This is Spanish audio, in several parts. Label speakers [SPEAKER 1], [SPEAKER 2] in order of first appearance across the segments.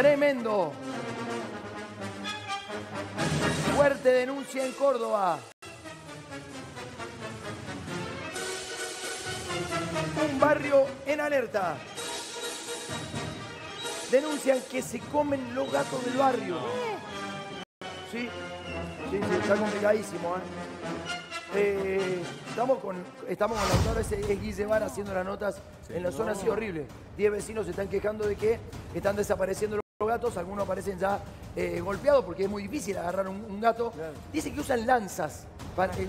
[SPEAKER 1] Tremendo. Fuerte denuncia en Córdoba. Un barrio en alerta. Denuncian que se comen los gatos del barrio. Sí, está complicadísimo, estamos con Lautaro, ese es Guille Vara haciendo las notas en la zona, así horrible. 10 vecinos se están quejando de que están desapareciendo los gatos, algunos aparecen ya golpeados porque es muy difícil agarrar un gato. Claro. Dice que usan lanzas,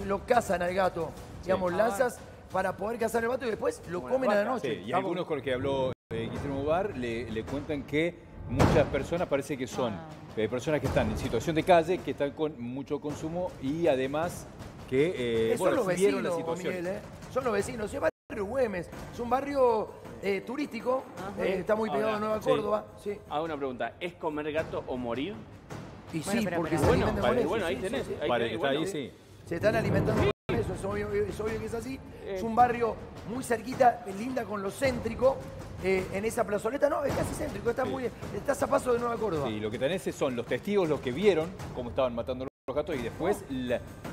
[SPEAKER 1] lo cazan al gato, digamos, lanzas para poder cazar el gato y después lo comen a la noche.
[SPEAKER 2] Sí, y algunos con los que habló Guillermo Bar le cuentan que muchas personas parece que son personas que están en situación de calle, que están con mucho consumo y además que
[SPEAKER 1] son los vecinos,
[SPEAKER 2] la situación.
[SPEAKER 1] Miguel, son los vecinos. Es barrio Güemes, es un barrio turístico, está muy pegado a Nueva Córdoba. Sí.
[SPEAKER 3] Hago una pregunta, ¿es comer gato o morir?
[SPEAKER 1] Y bueno, sí, porque se alimentan con eso.
[SPEAKER 3] Bueno, ahí tenés.
[SPEAKER 1] Se están alimentando con eso, es obvio que es así. Es un barrio muy cerquita, linda con lo céntrico. En esa plazoleta, no, es casi céntrico, estás a paso de Nueva Córdoba.
[SPEAKER 2] Sí, lo que tenés son los testigos, los que vieron cómo estaban matando los gatos y después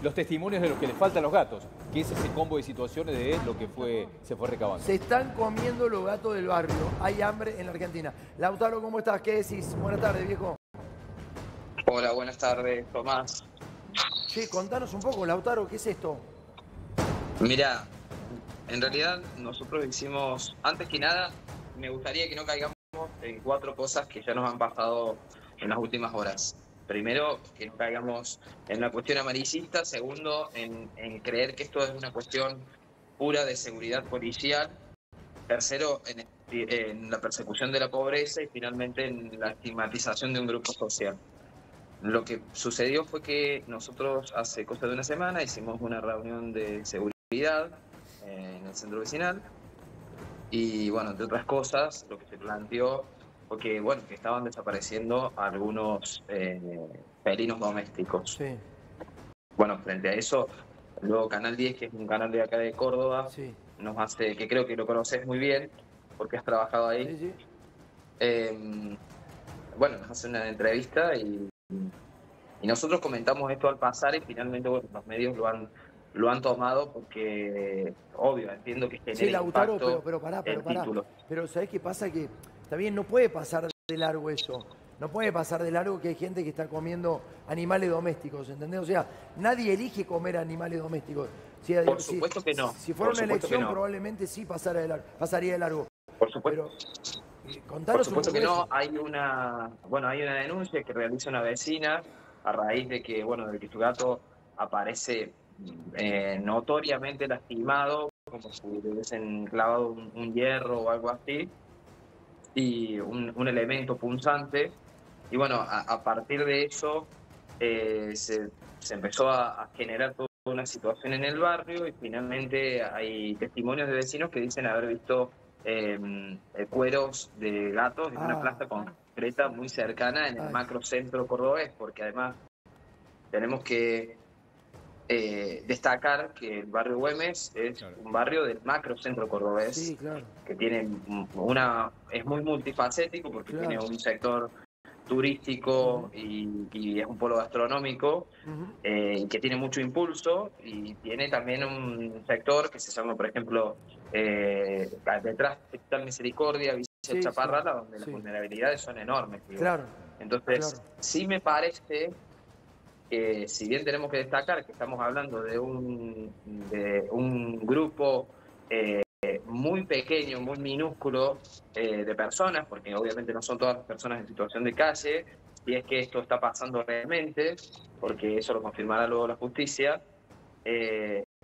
[SPEAKER 2] los testimonios de los que les faltan los gatos, que es ese combo de situaciones de lo que se fue recabando.
[SPEAKER 1] Se están comiendo los gatos del barrio, hay hambre en la Argentina. Lautaro, ¿cómo estás? ¿Qué decís? Buenas tardes, viejo.
[SPEAKER 4] Hola, buenas tardes, Tomás.
[SPEAKER 1] Che, contanos un poco, Lautaro, ¿qué es esto?
[SPEAKER 4] Mirá, en realidad nosotros hicimos, antes que nada, me gustaría que no caigamos en 4 cosas que ya nos han pasado en las últimas horas. Primero, que no caigamos en la cuestión amarillista. Segundo, en creer que esto es una cuestión pura de seguridad policial. Tercero, en la persecución de la pobreza. Y finalmente, en la estigmatización de un grupo social. Lo que sucedió fue que nosotros hace cosa de una semana hicimos una reunión de seguridad en el centro vecinal. Y bueno, entre otras cosas, lo que se planteó fue que, bueno, que estaban desapareciendo algunos felinos domésticos.
[SPEAKER 1] Sí.
[SPEAKER 4] Bueno, frente a eso, luego Canal 10, que es un canal de acá de Córdoba,
[SPEAKER 1] sí,
[SPEAKER 4] nos hace, que creo que lo conoces muy bien, porque has trabajado ahí.
[SPEAKER 1] Sí,
[SPEAKER 4] bueno, nos hace una entrevista y nosotros comentamos esto al pasar y finalmente, bueno, los medios lo han tomado porque, obvio, entiendo que genera
[SPEAKER 1] Lautaro,
[SPEAKER 4] impacto
[SPEAKER 1] pero pará.
[SPEAKER 4] título.
[SPEAKER 1] Pero ¿sabés qué pasa? Que está bien, no puede pasar de largo eso. No puede pasar de largo que hay gente que está comiendo animales domésticos, ¿entendés? O sea, nadie elige comer animales domésticos.
[SPEAKER 4] Por supuesto que no.
[SPEAKER 1] Si fuera una elección, probablemente sí pasaría de largo.
[SPEAKER 4] Por supuesto.
[SPEAKER 1] Pero, contanos
[SPEAKER 4] por supuesto que no.
[SPEAKER 1] Eso.
[SPEAKER 4] Hay una denuncia que realiza una vecina a raíz de que, bueno, de que su gato aparece notoriamente lastimado, como si le hubiesen clavado un hierro o algo así, y un elemento punzante. Y bueno, a partir de eso se empezó a generar toda una situación en el barrio y finalmente hay testimonios de vecinos que dicen haber visto cueros de gatos en una plaza concreta muy cercana en el macrocentro cordobés, porque además tenemos que destacar que el barrio Güemes es un barrio del macrocentro cordobés, que tiene es muy multifacético porque tiene un sector turístico y es un polo gastronómico y que tiene mucho impulso, y tiene también un sector que se llama, por ejemplo, detrás de Hospital Misericordia, Villa Chaparrala, donde las vulnerabilidades son enormes. Entonces, sí me parece que, si bien tenemos que destacar que estamos hablando de un grupo muy pequeño, muy minúsculo de personas, porque obviamente no son todas las personas en situación de calle, y es que esto está pasando realmente, porque eso lo confirmará luego la justicia,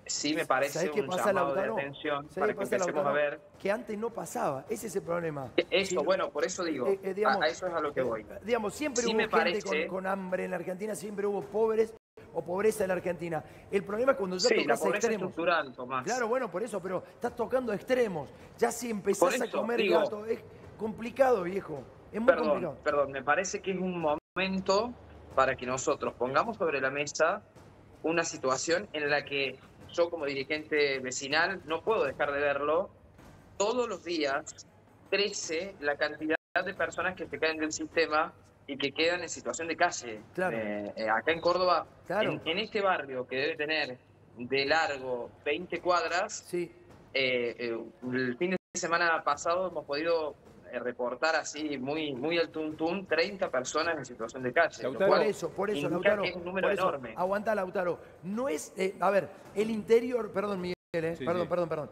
[SPEAKER 4] sí me parece un llamado de atención para que empecemos a ver...
[SPEAKER 1] Que antes no pasaba, ese es el problema.
[SPEAKER 4] Eso, bueno, por eso digo, a eso es a lo que voy.
[SPEAKER 1] Digamos, siempre hubo gente con hambre en la Argentina, siempre hubo pobres o pobreza en la Argentina. El problema es cuando ya tocas
[SPEAKER 4] la pobreza
[SPEAKER 1] extremos.
[SPEAKER 4] Estructural, Tomás.
[SPEAKER 1] Claro, bueno, por eso, pero estás tocando extremos. Ya si empezás a comer gato, es complicado, viejo. Es muy complicado.
[SPEAKER 4] Perdón, me parece que es un momento para que nosotros pongamos sobre la mesa una situación en la que yo, como dirigente vecinal, no puedo dejar de verlo. Todos los días crece la cantidad de personas que se caen del sistema y que quedan en situación de calle.
[SPEAKER 1] Claro.
[SPEAKER 4] Acá en Córdoba,
[SPEAKER 1] Claro.
[SPEAKER 4] en este barrio que debe tener de largo 20 cuadras,
[SPEAKER 1] Sí.
[SPEAKER 4] el fin de semana pasado hemos podido reportar así muy al tuntún 30 personas en situación de calle.
[SPEAKER 2] Lautaro,
[SPEAKER 1] por eso,
[SPEAKER 4] indica
[SPEAKER 1] Lautaro.
[SPEAKER 4] que es un número
[SPEAKER 1] por eso.
[SPEAKER 4] enorme.
[SPEAKER 1] Aguanta, Lautaro. No es, a ver, el interior, perdón, Miguel,
[SPEAKER 2] Sí,
[SPEAKER 1] perdón,
[SPEAKER 2] sí.
[SPEAKER 1] perdón.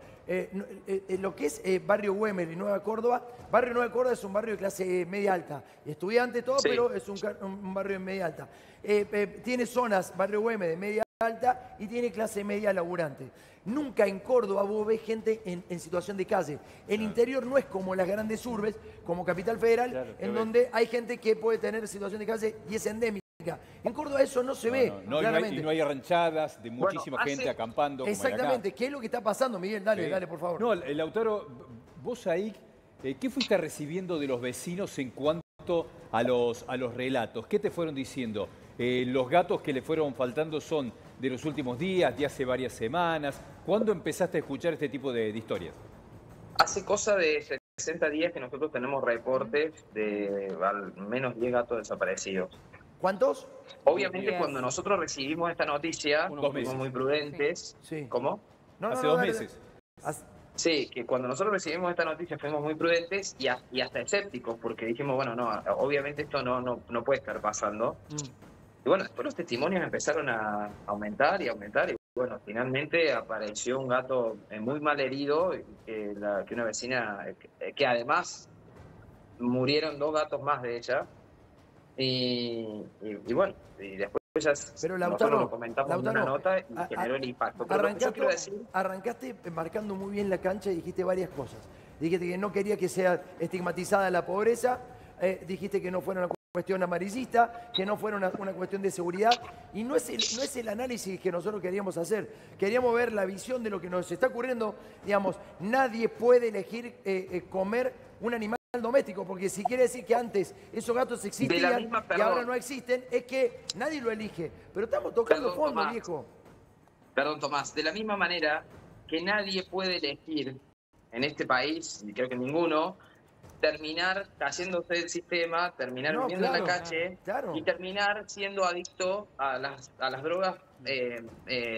[SPEAKER 1] Lo que es Barrio Güemes y Nueva Córdoba, Barrio Nueva Córdoba es un barrio de clase media alta. Estudiante todo,
[SPEAKER 4] Sí.
[SPEAKER 1] pero es un barrio de media alta. Tiene zonas, Barrio Güemes, de media alta y tiene clase media laburante. Nunca en Córdoba vos ves gente en situación de calle. El interior no es como las grandes urbes, como Capital Federal,
[SPEAKER 2] Claro,
[SPEAKER 1] en donde hay gente que puede tener situación de calle y es endémica. En Córdoba eso no se ve, claramente.
[SPEAKER 2] Y no hay ranchadas de muchísima
[SPEAKER 4] Bueno,
[SPEAKER 2] gente acampando.
[SPEAKER 1] Exactamente.
[SPEAKER 2] Como
[SPEAKER 1] ¿Qué es lo que está pasando, Miguel? Dale,
[SPEAKER 2] Sí.
[SPEAKER 1] dale, por favor.
[SPEAKER 2] No, Lautaro, vos ahí, ¿qué fuiste recibiendo de los vecinos en cuanto a los relatos? ¿Qué te fueron diciendo? ¿Los gatos que le fueron faltando son de los últimos días, de hace varias semanas? ¿Cuándo empezaste a escuchar este tipo de historias?
[SPEAKER 4] Hace cosa de 60 días que nosotros tenemos reportes de al menos 10 gatos desaparecidos.
[SPEAKER 1] ¿Cuántos?
[SPEAKER 4] Obviamente cuando nosotros recibimos esta noticia,
[SPEAKER 2] Dos meses.
[SPEAKER 4] fuimos muy prudentes.
[SPEAKER 1] Sí.
[SPEAKER 4] ¿Cómo?
[SPEAKER 2] Hace 2
[SPEAKER 1] dale,
[SPEAKER 2] meses.
[SPEAKER 1] dale.
[SPEAKER 4] Sí, que cuando nosotros recibimos esta noticia fuimos muy prudentes y hasta escépticos, porque dijimos, bueno, no, obviamente esto no puede estar pasando. Y bueno, después los testimonios empezaron a aumentar y bueno, finalmente apareció un gato muy mal herido, que una vecina, que además murieron 2 gatos más de ella. Y bueno, y después ya
[SPEAKER 1] Pero,
[SPEAKER 4] nosotros
[SPEAKER 1] Lautaro,
[SPEAKER 4] lo comentamos en una nota y generó el impacto. Pero lo que yo quiero decir...
[SPEAKER 1] Arrancaste marcando muy bien la cancha y dijiste varias cosas. Dijiste que no quería que sea estigmatizada la pobreza, dijiste que no fuera una cuestión amarillista, que no fuera una cuestión de seguridad, y no es el análisis que nosotros queríamos hacer. Queríamos ver la visión de lo que nos está ocurriendo. Digamos, nadie puede elegir comer un animal doméstico, porque si quiere decir que antes esos gatos existían y ahora no existen, es que nadie lo elige. Pero estamos tocando fondo,
[SPEAKER 4] Tomás.
[SPEAKER 1] viejo.
[SPEAKER 4] Perdón, Tomás. De la misma manera que nadie puede elegir en este país, y creo que ninguno, terminar cayéndose del sistema, terminar viviendo en la calle y terminar siendo adicto a las drogas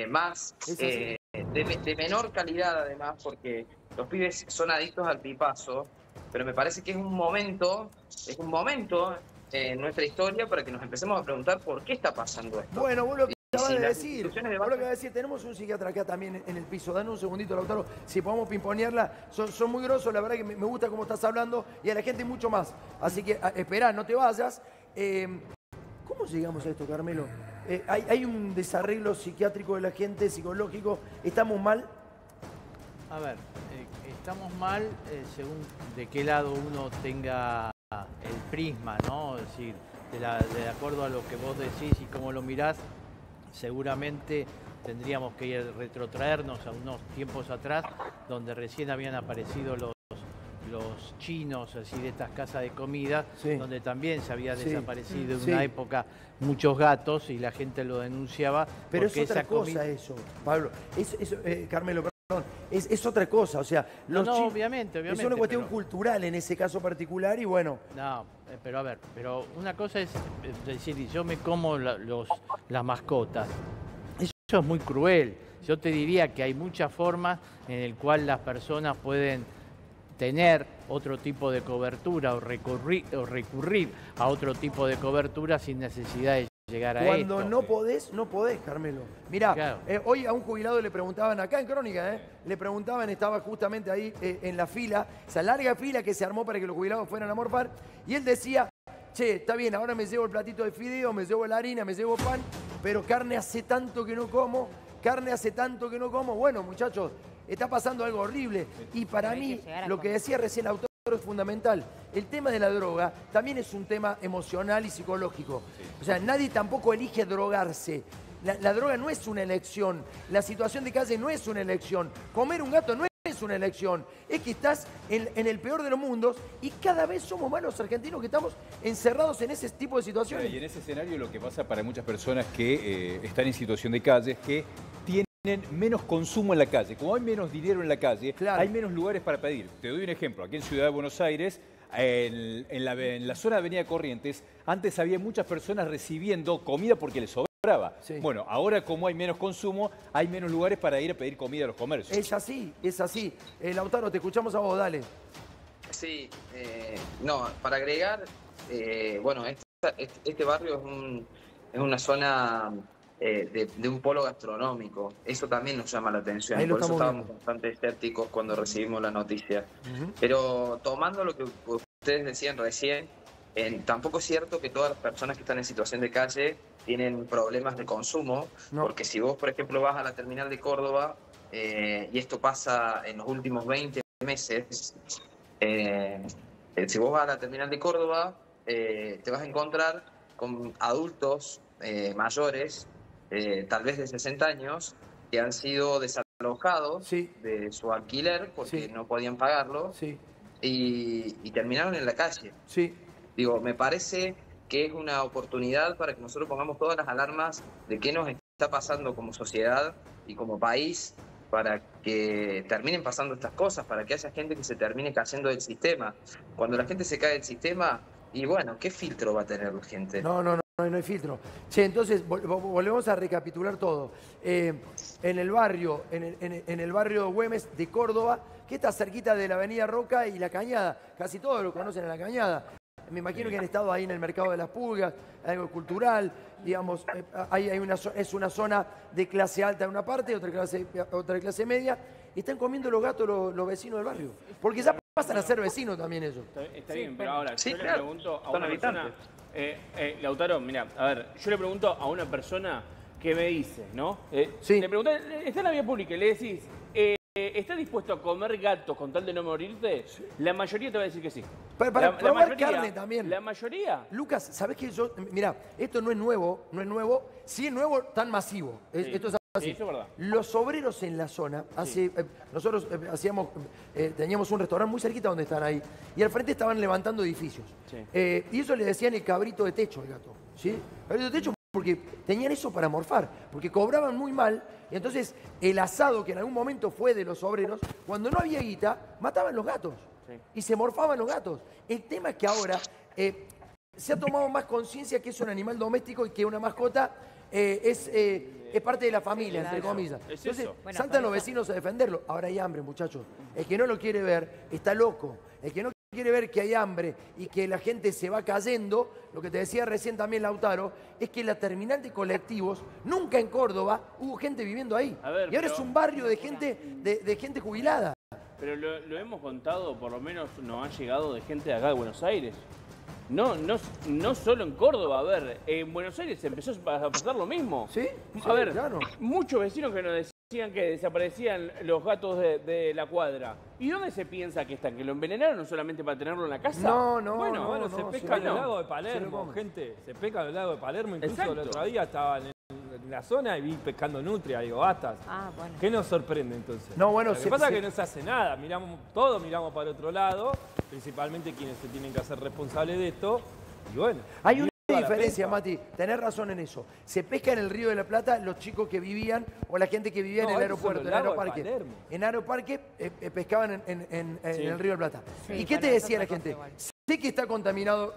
[SPEAKER 4] más de menor calidad, además, porque los pibes son adictos al pipazo. Pero me parece que es un momento en nuestra historia para que nos empecemos a preguntar por qué está pasando esto.
[SPEAKER 1] Bueno, vos lo que acabas
[SPEAKER 4] si
[SPEAKER 1] de
[SPEAKER 4] las
[SPEAKER 1] decir,
[SPEAKER 4] instituciones de
[SPEAKER 1] vos lo que
[SPEAKER 4] base-
[SPEAKER 1] acabas de decir, tenemos un psiquiatra acá también en el piso. Danos un segundito, Lautaro, si podemos pimponearla. Son muy grosos, la verdad que me gusta cómo estás hablando y a la gente mucho más. Así que esperá, no te vayas. ¿Cómo llegamos a esto, Carmelo? ¿Hay un desarreglo psiquiátrico de la gente, psicológico? ¿Estamos mal?
[SPEAKER 5] A ver, estamos mal según de qué lado uno tenga el prisma, ¿no? Es decir, de acuerdo a lo que vos decís y cómo lo mirás, seguramente tendríamos que retrotraernos a unos tiempos atrás, donde recién habían aparecido los chinos, así de estas casas de comida, donde también se había desaparecido en una época muchos gatos y la gente lo denunciaba.
[SPEAKER 1] Pero es otra cosa eso, Pablo. Carmelo, perdón, es otra cosa, o sea,
[SPEAKER 5] obviamente.
[SPEAKER 1] Es una cuestión cultural en ese caso particular y bueno.
[SPEAKER 5] No, pero a ver, una cosa es decir, yo me como las mascotas. Eso es muy cruel. Yo te diría que hay muchas formas en las cuales las personas pueden tener otro tipo de cobertura o recurrir a otro tipo de cobertura sin necesidad de llegar a esto.
[SPEAKER 1] Cuando no podés, Carmelo. Mirá,
[SPEAKER 5] Claro.
[SPEAKER 1] Hoy a un jubilado le preguntaban, acá en Crónica, le preguntaban, estaba justamente ahí en la fila, esa larga fila que se armó para que los jubilados fueran a morfar, y él decía, che, está bien, ahora me llevo el platito de fideo, me llevo la harina, me llevo pan, pero carne hace tanto que no como, Bueno, muchachos, está pasando algo horrible. Y para mí, lo que decía recién el autor es fundamental. El tema de la droga también es un tema emocional y psicológico. O sea, nadie tampoco elige drogarse. La droga no es una elección. La situación de calle no es una elección. Comer un gato no es una elección. Es que estás en el peor de los mundos y cada vez somos más los argentinos que estamos encerrados en ese tipo de situaciones.
[SPEAKER 2] Y en ese escenario lo que pasa para muchas personas que están en situación de calle es que tienen menos consumo en la calle. Como hay menos dinero en la calle, hay menos lugares para pedir. Te doy un ejemplo. Aquí en Ciudad de Buenos Aires en la zona de Avenida Corrientes, antes había muchas personas recibiendo comida porque les sobraba.
[SPEAKER 1] Sí.
[SPEAKER 2] Bueno, ahora como hay menos consumo, hay menos lugares para ir a pedir comida a los comercios.
[SPEAKER 1] Es así, es así. Lautaro, te escuchamos a vos, dale.
[SPEAKER 4] Sí, no, para agregar, bueno, este barrio es una zona de un polo gastronómico. Eso también nos llama la atención.
[SPEAKER 1] Ahí lo
[SPEAKER 4] Por eso
[SPEAKER 1] estamos
[SPEAKER 4] estábamos bastante escépticos cuando recibimos la noticia. Pero tomando lo que ustedes decían recién, tampoco es cierto que todas las personas que están en situación de calle tienen problemas de consumo, porque si vos, por ejemplo, vas a la terminal de Córdoba, y esto pasa en los últimos 20 meses, si vos vas a la terminal de Córdoba, te vas a encontrar con adultos mayores, tal vez de 60 años, que han sido desalojados de su alquiler porque no podían pagarlo y terminaron en la calle. Digo, me parece que es una oportunidad para que nosotros pongamos todas las alarmas de qué nos está pasando como sociedad y como país, para que terminen pasando estas cosas, para que haya gente que se termine cayendo del sistema. Cuando la gente se cae del sistema, y bueno, ¿qué filtro va a tener la gente?
[SPEAKER 1] No hay filtro. Che, entonces, volvemos a recapitular todo. En el barrio, en el barrio Güemes de Córdoba, que está cerquita de la Avenida Roca y La Cañada, casi todos lo conocen en La Cañada. Me imagino que han estado ahí en el mercado de las pulgas, algo cultural, digamos, es una zona de clase alta en una parte, otra clase media, y están comiendo los gatos los vecinos del barrio. Porque ya pasan a ser vecinos también ellos.
[SPEAKER 3] Está bien, pero ahora yo le pregunto a una persona, Lautaro, mira, a ver, yo le pregunto a una persona que me dice, ¿no? Le pregunto, está en la vía pública y le decís, ¿estás dispuesto a comer gatos con tal de no morirte? La mayoría te va a decir que sí.
[SPEAKER 1] Para probar carne también.
[SPEAKER 3] La mayoría.
[SPEAKER 1] Lucas, ¿sabés qué? Mirá, esto no es nuevo, sí es nuevo tan masivo. Esto es así.
[SPEAKER 3] Eso es verdad.
[SPEAKER 1] Los obreros en la zona, nosotros teníamos un restaurante muy cerquita donde están ahí, y al frente estaban levantando edificios. Y eso le decían el cabrito de techo al gato. ¿Sí? Cabrito de techo porque tenían eso para morfar, porque cobraban muy mal, y entonces el asado que en algún momento fue de los obreros, cuando no había guita, mataban los gatos. Y se morfaban los gatos. El tema es que ahora se ha tomado más conciencia que es un animal doméstico y que una mascota es parte de la familia, entre comillas. Entonces, saltan los vecinos a defenderlo. Ahora hay hambre, muchachos. El que no lo quiere ver está loco. El que no quiere ver que hay hambre y que la gente se va cayendo, lo que te decía recién también Lautaro, es que la terminal de colectivos, nunca en Córdoba hubo gente viviendo ahí. Y ahora es un barrio de gente jubilada.
[SPEAKER 3] Pero lo hemos contado, por lo menos nos ha llegado de gente de acá de Buenos Aires. No solo en Córdoba, a ver, en Buenos Aires empezó a pasar lo mismo.
[SPEAKER 1] ¿Sí?
[SPEAKER 3] A ver, muchos vecinos que nos decían que desaparecían los gatos de la cuadra. ¿Y dónde se piensa que están? ¿Que lo envenenaron solamente para tenerlo en la casa?
[SPEAKER 6] Bueno, se pesca en el lago de Palermo, gente. Se pesca en el lago de Palermo, incluso el otro día estaba en la zona y vi pescando nutria, digo, basta.
[SPEAKER 5] Bueno.
[SPEAKER 6] ¿Qué nos sorprende entonces?
[SPEAKER 1] No, bueno,
[SPEAKER 6] lo que pasa es que no se hace nada, todos miramos para otro lado, principalmente quienes se tienen que hacer responsables de esto, y bueno.
[SPEAKER 1] Hay una diferencia, Mati, tenés razón en eso. Se pesca en el Río de la Plata los chicos que vivían o la gente que vivía en el aeropuerto, en Aeroparque. En Aeroparque pescaban en el Río de la Plata. ¿Y qué te decía la gente? Sé que está contaminado,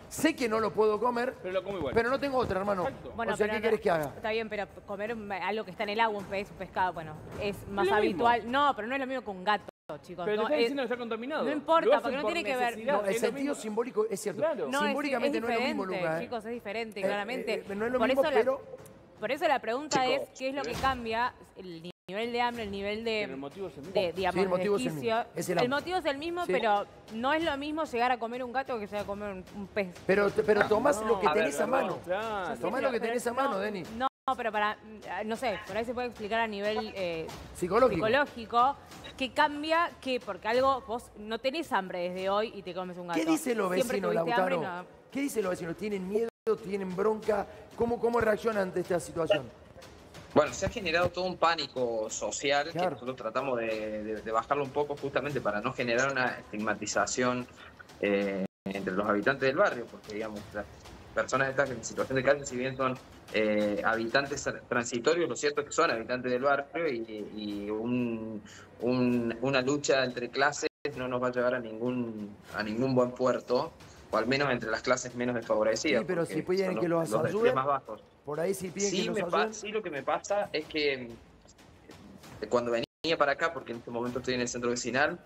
[SPEAKER 1] sé que no lo puedo comer,
[SPEAKER 3] pero lo como igual.
[SPEAKER 1] Pero no tengo otra, hermano.
[SPEAKER 7] Bueno,
[SPEAKER 1] o sea, ¿qué querés que haga?
[SPEAKER 7] Está bien, pero comer algo que está en el agua, un pez, un pescado, bueno, es más habitual. Mismo. No, pero no es lo mismo que un gato, chicos.
[SPEAKER 3] Pero te está diciendo que está contaminado.
[SPEAKER 7] No importa, porque no tiene que ver.
[SPEAKER 1] No, el sentido simbólico es cierto.
[SPEAKER 7] Claro.
[SPEAKER 1] Simbólicamente no es lo mismo, Lucas.
[SPEAKER 7] Chicos, es diferente, claramente.
[SPEAKER 1] No es lo mismo, pero...
[SPEAKER 7] Por eso la pregunta es, ¿qué es lo que cambia el nivel de hambre, el nivel de
[SPEAKER 3] motivo es el mismo.
[SPEAKER 7] Digamos,
[SPEAKER 1] el motivo
[SPEAKER 7] el motivo es el mismo, pero no es lo mismo llegar a comer un gato que llegar a comer un pez.
[SPEAKER 1] Pero tomás lo que tenés a mano. Tomás lo que tenés a mano, Deni.
[SPEAKER 7] No, pero no sé, por ahí se puede explicar a nivel
[SPEAKER 1] psicológico.
[SPEAKER 7] Que cambia, porque algo, vos no tenés hambre desde hoy y te comes un gato.
[SPEAKER 1] ¿Qué dicen los vecinos, Lautaro? ¿Qué dicen los vecinos? ¿Tienen miedo? ¿Tienen bronca? ¿Cómo reaccionan ante esta situación?
[SPEAKER 4] Bueno, se ha generado todo un pánico social que nosotros tratamos de bajarlo un poco justamente para no generar una estigmatización entre los habitantes del barrio, porque digamos, las personas estas en situación de calle, si bien son habitantes transitorios, lo cierto es que son habitantes del barrio y una lucha entre clases no nos va a llevar a ningún buen puerto, o al menos entre las clases menos desfavorecidas.
[SPEAKER 1] Sí, pero si piden que los ayuden, más bajos. Por ahí sí piden que los ayuden.
[SPEAKER 4] Sí, lo que me pasa es que cuando venía para acá, porque en este momento estoy en el centro vecinal,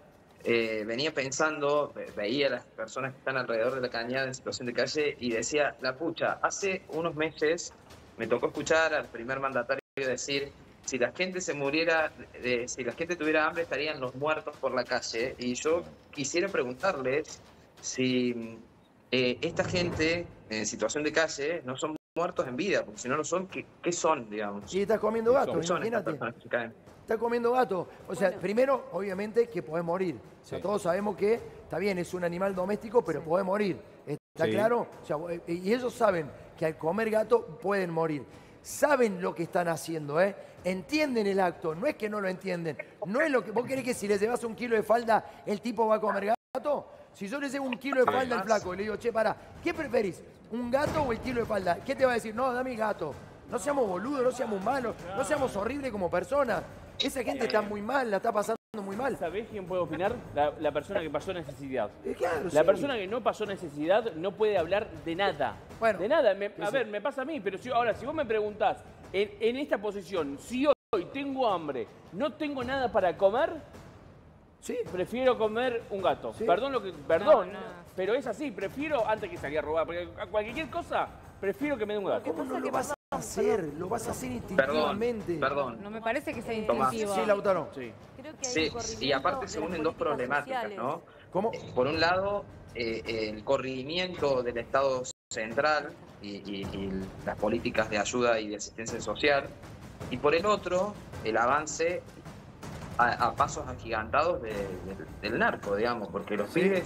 [SPEAKER 4] venía pensando, veía a las personas que están alrededor de la cañada en situación de calle y decía, la pucha, hace unos meses me tocó escuchar al primer mandatario decir, si la gente se muriera, si la gente tuviera hambre, estarían los muertos por la calle. Y yo quisiera preguntarles si esta gente en situación de calle no son muertos en vida, porque si no lo son, ¿qué son, digamos?
[SPEAKER 1] Y estás comiendo gato, imagínate. Está comiendo gato. O sea, primero, obviamente, que podés morir. O sea, todos sabemos que, está bien, es un animal doméstico, pero podés morir. ¿Está claro? O sea, y ellos saben que al comer gato pueden morir. Saben lo que están haciendo, ¿eh? Entienden el acto, no es que no lo entienden. No es lo que. ¿Vos querés que si le llevas 1 kilo de falda, el tipo va a comer gato? Si yo le llevo 1 kilo de falda al flaco y le digo, che, pará, ¿qué preferís? ¿Un gato o el kilo de falda? ¿Qué te va a decir? No, dame el gato. No seamos boludos, no seamos malos, no seamos horribles como personas. Esa gente está muy mal, la está pasando muy mal.
[SPEAKER 3] ¿Sabés quién puede opinar? La persona que pasó necesidad.
[SPEAKER 1] Claro,
[SPEAKER 3] la persona que no pasó necesidad no puede hablar de nada. Bueno, de nada. A ver, me pasa a mí, pero ahora, si vos me preguntás, en esta posición, si hoy tengo hambre, no tengo nada para comer, prefiero comer un gato. Sí. Perdón, pero es así, prefiero, antes que salir a robar, porque a cualquier cosa, prefiero que me dé un gato.
[SPEAKER 1] ¿Cómo no lo vas a hacer? Lo vas a hacer instintivamente.
[SPEAKER 4] Perdón.
[SPEAKER 7] No me parece que sea instintivo.
[SPEAKER 1] Sí, Lautaro.
[SPEAKER 4] Sí. Y aparte se unen dos problemáticas, sociales, ¿no? ¿Cómo? Por un lado, el corrimiento del Estado central y las políticas de ayuda y de asistencia social, y por el otro, el avance a pasos agigantados del narco, digamos, porque los pibes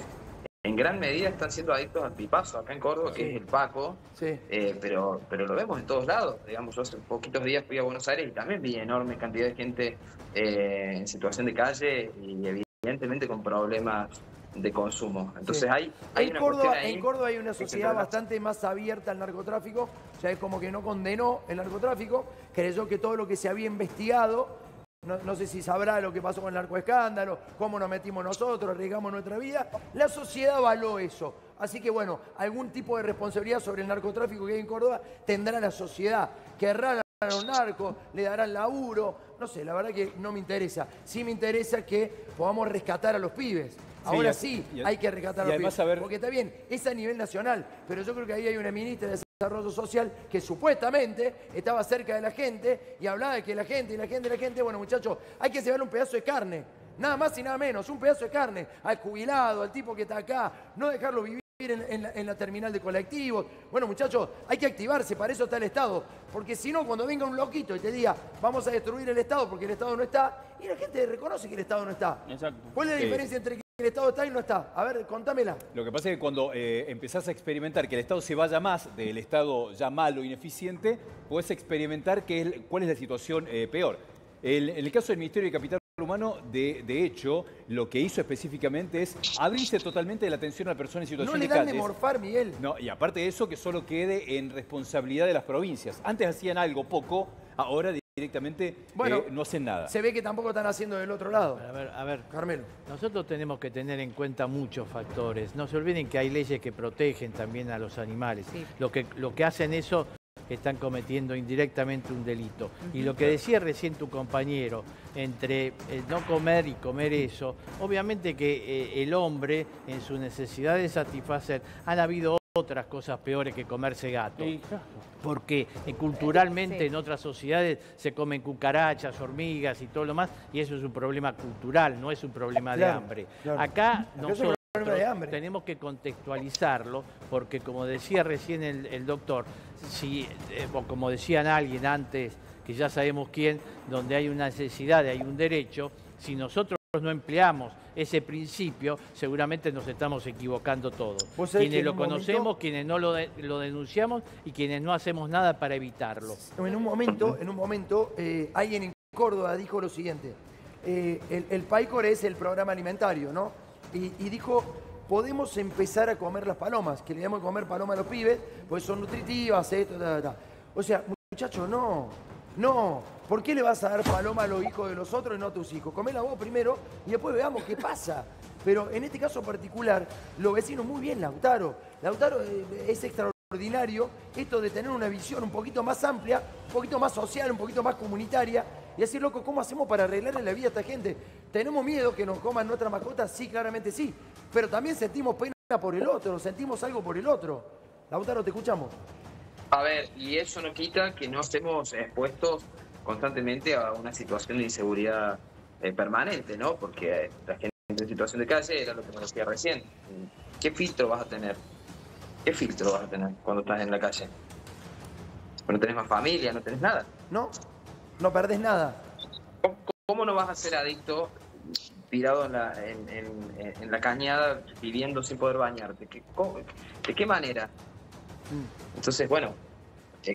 [SPEAKER 4] en gran medida están siendo adictos al pipazo acá en Córdoba, que es el Paco, pero lo vemos en todos lados. Digamos, yo hace poquitos días fui a Buenos Aires y también vi enorme cantidad de gente en situación de calle y evidentemente con problemas de consumo. Entonces hay una cuestión ahí.
[SPEAKER 1] En Córdoba hay una sociedad bastante más abierta al narcotráfico, o sea, es como que no condenó el narcotráfico, creyó que todo lo que se había investigado, no sé si sabrá lo que pasó con el narcoescándalo, cómo nos metimos nosotros, arriesgamos nuestra vida. La sociedad avaló eso. Así que bueno, algún tipo de responsabilidad sobre el narcotráfico que hay en Córdoba tendrá la sociedad. Querrán a los narcos, le darán laburo. No sé, la verdad que no me interesa. Sí me interesa que podamos rescatar a los pibes. Ahora sí hay que rescatar a los pibes. Porque está bien, es a nivel nacional, pero yo creo que ahí hay una ministra de Desarrollo Social que supuestamente estaba cerca de la gente y hablaba de que la gente, bueno muchachos, hay que llevarle un pedazo de carne, nada más y nada menos, un pedazo de carne al jubilado, al tipo que está acá, no dejarlo vivir en la terminal de colectivos. Bueno muchachos, hay que activarse, para eso está el Estado, porque si no, cuando venga un loquito y te diga vamos a destruir el Estado porque el Estado no está, y la gente reconoce que el Estado no está.
[SPEAKER 3] Exacto.
[SPEAKER 1] ¿Cuál es la diferencia entre que el Estado está y no está? A ver, contámela.
[SPEAKER 2] Lo que pasa es que cuando empezás a experimentar que el Estado se vaya más del Estado ya malo, ineficiente, podés experimentar cuál es la situación peor. En el caso del Ministerio de Capital Humano, de hecho, lo que hizo específicamente es abrirse totalmente de la atención a la persona en situación de calle.
[SPEAKER 1] No le dan de morfar, Miguel.
[SPEAKER 2] No, y aparte de eso, que solo quede en responsabilidad de las provincias. Antes hacían algo poco, ahora directamente no hacen nada.
[SPEAKER 1] Se ve que tampoco están haciendo del otro lado.
[SPEAKER 5] A ver,
[SPEAKER 1] Carmelo.
[SPEAKER 5] Nosotros tenemos que tener en cuenta muchos factores. No se olviden que hay leyes que protegen también a los animales. Sí. Lo que hacen eso, están cometiendo indirectamente un delito. Y lo que decía recién tu compañero, entre no comer y comer eso, obviamente que el hombre, en su necesidad de satisfacer, han habido otras cosas peores que comerse gato. Porque culturalmente en otras sociedades se comen cucarachas, hormigas y todo lo más, y eso es un problema cultural, no es un problema de hambre. Claro. Acá nosotros tenemos que contextualizarlo, porque como decía recién el doctor, o como decían alguien antes, que ya sabemos quién, donde hay una necesidad, hay un derecho, si nosotros no empleamos ese principio, seguramente nos estamos equivocando todos. Quienes lo conocemos, quienes no lo denunciamos y quienes no hacemos nada para evitarlo.
[SPEAKER 1] En un momento, alguien en Córdoba dijo lo siguiente, el PAICOR es el programa alimentario, ¿no? Y dijo, podemos empezar a comer las palomas, que le damos a comer palomas a los pibes, pues son nutritivas, esto, O sea, muchachos, no. No, ¿por qué le vas a dar paloma a los hijos de los otros y no a tus hijos? Comela vos primero y después veamos qué pasa. Pero en este caso particular, los vecinos muy bien, Lautaro. Lautaro es extraordinario esto de tener una visión un poquito más amplia, un poquito más social, un poquito más comunitaria y decir, loco, ¿cómo hacemos para arreglarle la vida a esta gente? ¿Tenemos miedo que nos coman nuestras mascotas? Sí, claramente sí. Pero también sentimos pena por el otro, sentimos algo por el otro. Lautaro, te escuchamos.
[SPEAKER 4] A ver, y eso no quita que no estemos expuestos constantemente a una situación de inseguridad permanente, ¿no? Porque la gente en situación de calle era lo que me decía recién. ¿Qué filtro vas a tener? ¿Qué filtro vas a tener cuando estás en la calle? No tenés más familia, no tenés nada.
[SPEAKER 1] No, no perdés nada.
[SPEAKER 4] ¿Cómo no vas a ser adicto tirado en la cañada, viviendo sin poder bañarte? ¿De qué manera? Entonces, bueno,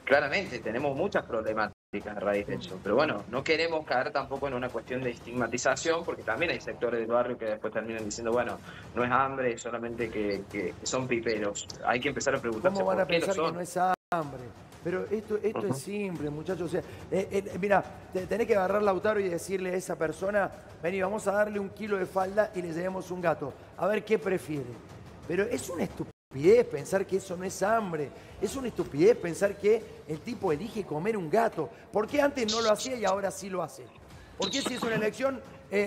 [SPEAKER 4] claramente tenemos muchas problemáticas a raíz de eso. Pero bueno, no queremos caer tampoco en una cuestión de estigmatización, porque también hay sectores del barrio que después terminan diciendo, bueno, no es hambre, es solamente que son piperos. Hay que empezar a preguntarse
[SPEAKER 1] ¿cómo van a
[SPEAKER 4] por qué
[SPEAKER 1] pensar
[SPEAKER 4] lo son?
[SPEAKER 1] que no es hambre? Pero esto es simple, muchachos. O sea, mira, tenés que agarrar Lautaro y decirle a esa persona, vení, vamos a darle 1 kilo de falda y le llevemos un gato. A ver qué prefiere. Pero es una estupidez pensar que eso no es hambre. Es una estupidez pensar que el tipo elige comer un gato. ¿Por qué antes no lo hacía y ahora sí lo hace? ¿Por qué si es una elección,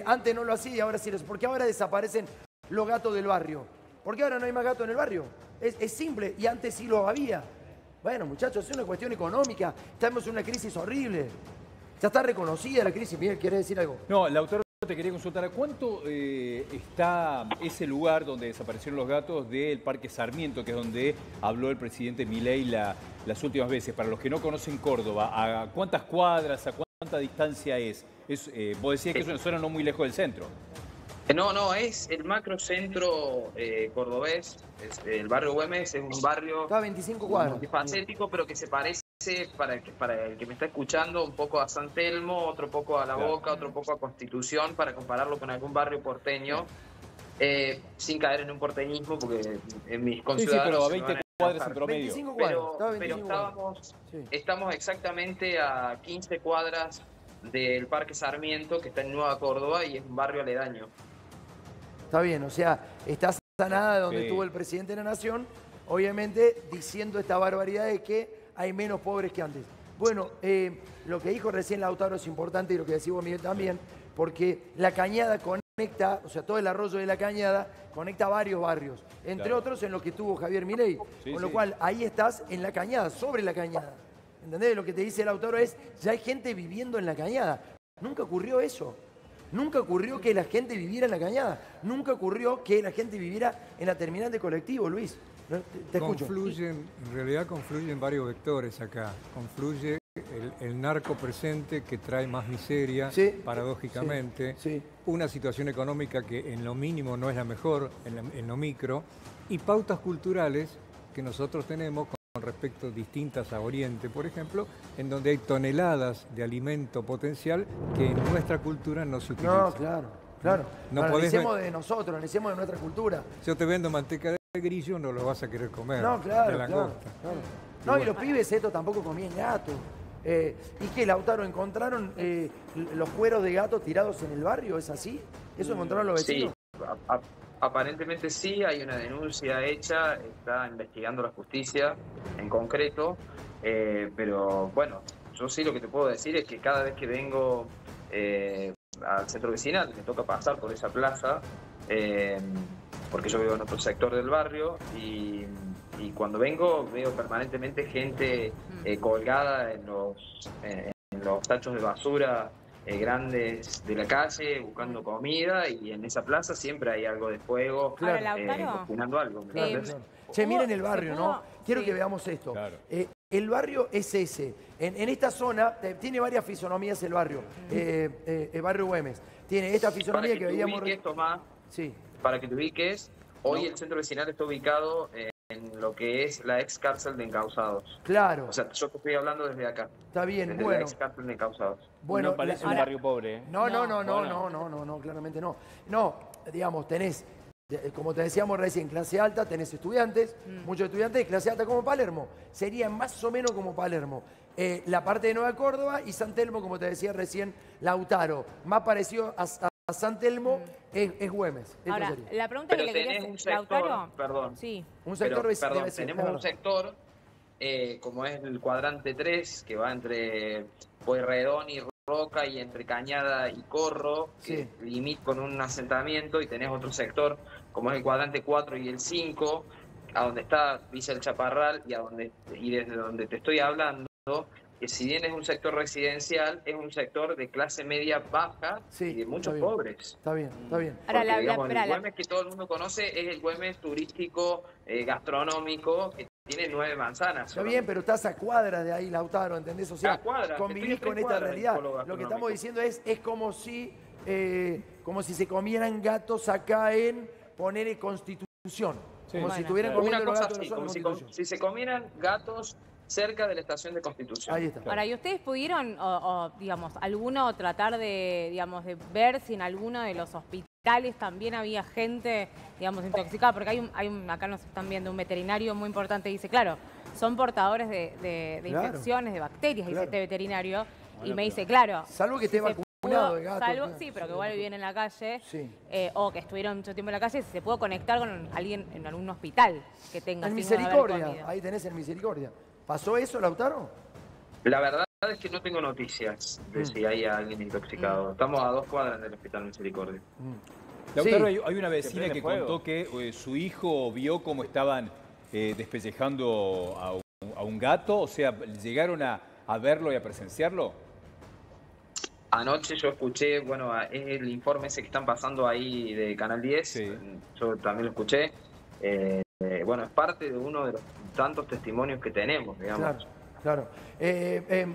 [SPEAKER 1] antes no lo hacía y ahora sí lo hace? ¿Por qué ahora desaparecen los gatos del barrio? ¿Por qué ahora no hay más gatos en el barrio? Es simple, y antes sí lo había. Bueno, muchachos, es una cuestión económica. Estamos en una crisis horrible. Ya está reconocida la crisis. Miguel, ¿quieres decir algo?
[SPEAKER 2] No, Lautaro, te quería consultar. ¿A cuánto está ese lugar donde desaparecieron los gatos del Parque Sarmiento, que es donde habló el presidente Milei las últimas veces? Para los que no conocen Córdoba, ¿a cuántas cuadras, a cuánta distancia es? Vos decías que es una zona no muy lejos del centro.
[SPEAKER 4] No, es el macrocentro cordobés. El barrio Güemes es un barrio
[SPEAKER 1] Está a 25 cuadras.
[SPEAKER 4] multifacético, pero que se parece, para el que me está escuchando, un poco a San Telmo, otro poco a La Boca, otro poco a Constitución, para compararlo con algún barrio porteño, sin caer en un porteñismo, porque en mis conciudadanos...
[SPEAKER 2] Sí, pero a 20 cuadras en promedio.
[SPEAKER 1] 25 cuadras.
[SPEAKER 4] Pero estamos exactamente a 15 cuadras del Parque Sarmiento, que está en Nueva Córdoba, y es un barrio aledaño.
[SPEAKER 1] Está bien, o sea, estás a nada de donde estuvo el presidente de la Nación, obviamente diciendo esta barbaridad de que hay menos pobres que antes. Bueno, lo que dijo recién Lautaro es importante y lo que decís vos, Miguel, también, porque la Cañada conecta, o sea, todo el arroyo de la Cañada conecta varios barrios, entre otros en lo que estuvo Javier Milei, con lo cual ahí estás en la Cañada, sobre la Cañada. ¿Entendés? Lo que te dice Lautaro es, ya hay gente viviendo en la Cañada. Nunca ocurrió eso. Nunca ocurrió que la gente viviera en la Cañada. Nunca ocurrió que la gente viviera en la terminal de colectivo, Luis. Te escucho.
[SPEAKER 8] En realidad confluyen varios vectores acá. Confluye el narco presente, que trae más miseria, paradójicamente. Una situación económica que en lo mínimo no es la mejor, en lo micro. Y pautas culturales que nosotros tenemos con respecto distintas a Oriente, por ejemplo, en donde hay toneladas de alimento potencial que en nuestra cultura no se utiliza.
[SPEAKER 1] No, claro. Necesitemos de nosotros, necesitemos de nuestra cultura.
[SPEAKER 8] Yo te vendo manteca de grillo, no lo vas a querer comer.
[SPEAKER 1] No, claro,
[SPEAKER 8] de langosta.
[SPEAKER 1] Claro. No, y los pibes estos tampoco comían gato. ¿Y qué, Lautaro? ¿Encontraron los cueros de gato tirados en el barrio? ¿Es así? ¿Eso encontraron los vecinos?
[SPEAKER 4] Sí, aparentemente sí, hay una denuncia hecha, está investigando la justicia en concreto, pero bueno, yo sí lo que te puedo decir es que cada vez que vengo al centro vecinal, me toca pasar por esa plaza, porque yo vivo en otro sector del barrio, y cuando vengo veo permanentemente gente colgada en los tachos de basura grandes de la calle, buscando comida, y en esa plaza siempre hay algo de fuego, cocinando algo.
[SPEAKER 1] Che, miren el barrio, ¿no? Quiero que veamos esto. Claro. El barrio es ese. En esta zona tiene varias fisonomías el barrio. El barrio Güemes. Tiene esta fisonomía que veíamos...
[SPEAKER 4] Para que te ubiques, hoy el centro vecinal está ubicado en lo que es la ex cárcel de encausados.
[SPEAKER 1] Claro.
[SPEAKER 4] O sea, yo te estoy hablando desde acá.
[SPEAKER 1] Está bien,
[SPEAKER 4] desde la ex cárcel de encausados.
[SPEAKER 3] Bueno, no parece un barrio pobre, ¿eh?
[SPEAKER 1] No, claramente no. No, digamos, tenés, como te decíamos recién, clase alta, tenés estudiantes, muchos estudiantes de clase alta como Palermo. Sería más o menos como Palermo. la parte de Nueva Córdoba y San Telmo, como te decía recién, Lautaro. Más parecido a San Telmo es Güemes.
[SPEAKER 7] Ahora, la pregunta que le quería hacer, Lautaro.
[SPEAKER 4] Perdón.
[SPEAKER 7] Sí.
[SPEAKER 1] Un sector
[SPEAKER 4] perdón, tenemos un sector, como es el cuadrante 3, que va entre Pueyrredón y Roca y entre Cañada y Corro, que limita con un asentamiento, y tenés otro sector, como es el cuadrante 4 y el 5, a donde está Villa El Chaparral y desde donde te estoy hablando, que si bien es un sector residencial, es un sector de clase media baja y de muchos pobres.
[SPEAKER 1] Está bien, está bien.
[SPEAKER 4] Porque, digamos, el Güemes que todo el mundo conoce es el Güemes turístico, gastronómico, que tiene 9 manzanas.
[SPEAKER 1] Está bien, pero estás a cuadras de ahí, Lautaro, ¿entendés? O sea, convivís con esta realidad. Lo que estamos diciendo es como si se comieran gatos acá en poner Constitución. Como si estuvieran comiendo los gatos de la
[SPEAKER 4] si se comieran gatos cerca de la estación de Constitución.
[SPEAKER 1] Ahí está.
[SPEAKER 7] Ahora, ¿y ustedes pudieron, digamos, alguno tratar de, digamos, de ver si en alguno de los hospitales también había gente, digamos, intoxicada? Porque acá nos están viendo un veterinario muy importante, dice, claro, son portadores de infecciones, de bacterias, dice este veterinario, y me dice, claro.
[SPEAKER 1] Salvo que esté vacunado de gato.
[SPEAKER 7] Sí, pero que igual viven en la calle, o que estuvieron mucho tiempo en la calle, si se puede conectar con alguien en algún hospital que tenga.
[SPEAKER 1] En Misericordia, ahí tenés en Misericordia. ¿Pasó eso, Lautaro?
[SPEAKER 4] La verdad es que no tengo noticias de si hay alguien intoxicado. Estamos a 2 cuadras del Hospital Misericordia.
[SPEAKER 2] Lautaro, hay una vecina que contó que su hijo vio cómo estaban despellejando a un gato. O sea, ¿llegaron a verlo y a presenciarlo?
[SPEAKER 4] Anoche yo escuché, bueno, es el informe ese que están pasando ahí de Canal 10. Yo también lo escuché. Bueno, es parte de uno de los tantos testimonios que tenemos, digamos.
[SPEAKER 1] Claro.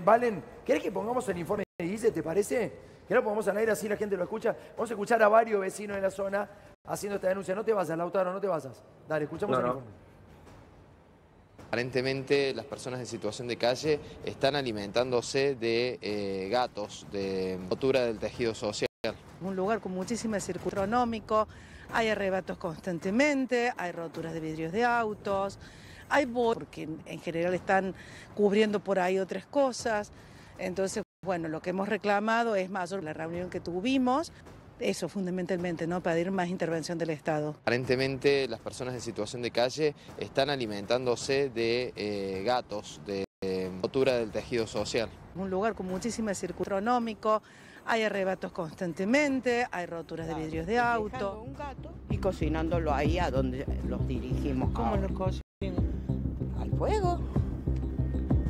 [SPEAKER 1] Valen, ¿querés que pongamos el informe de Guille, te parece? Que lo pongamos al aire, así la gente lo escucha. Vamos a escuchar a varios vecinos de la zona haciendo esta denuncia. No te vayas, Lautaro, no te vayas. Dale, escuchamos el informe.
[SPEAKER 9] Aparentemente las personas en situación de calle están alimentándose de gatos, de rotura del tejido social.
[SPEAKER 10] Un lugar con muchísima circulación económico. Hay arrebatos constantemente, hay roturas de vidrios de autos, hay porque en general están cubriendo por ahí otras cosas. Entonces, bueno, lo que hemos reclamado es mayor la reunión que tuvimos, eso fundamentalmente, ¿no? Pedir más intervención del Estado.
[SPEAKER 9] Aparentemente las personas en situación de calle están alimentándose de gatos, de rotura del tejido social.
[SPEAKER 10] Un lugar con muchísima circulación económico. Hay arrebatos constantemente, hay roturas de vidrios de auto.
[SPEAKER 11] Un gato y cocinándolo ahí a donde los dirigimos.
[SPEAKER 10] ¿Cómo lo cocinan?
[SPEAKER 11] Al fuego,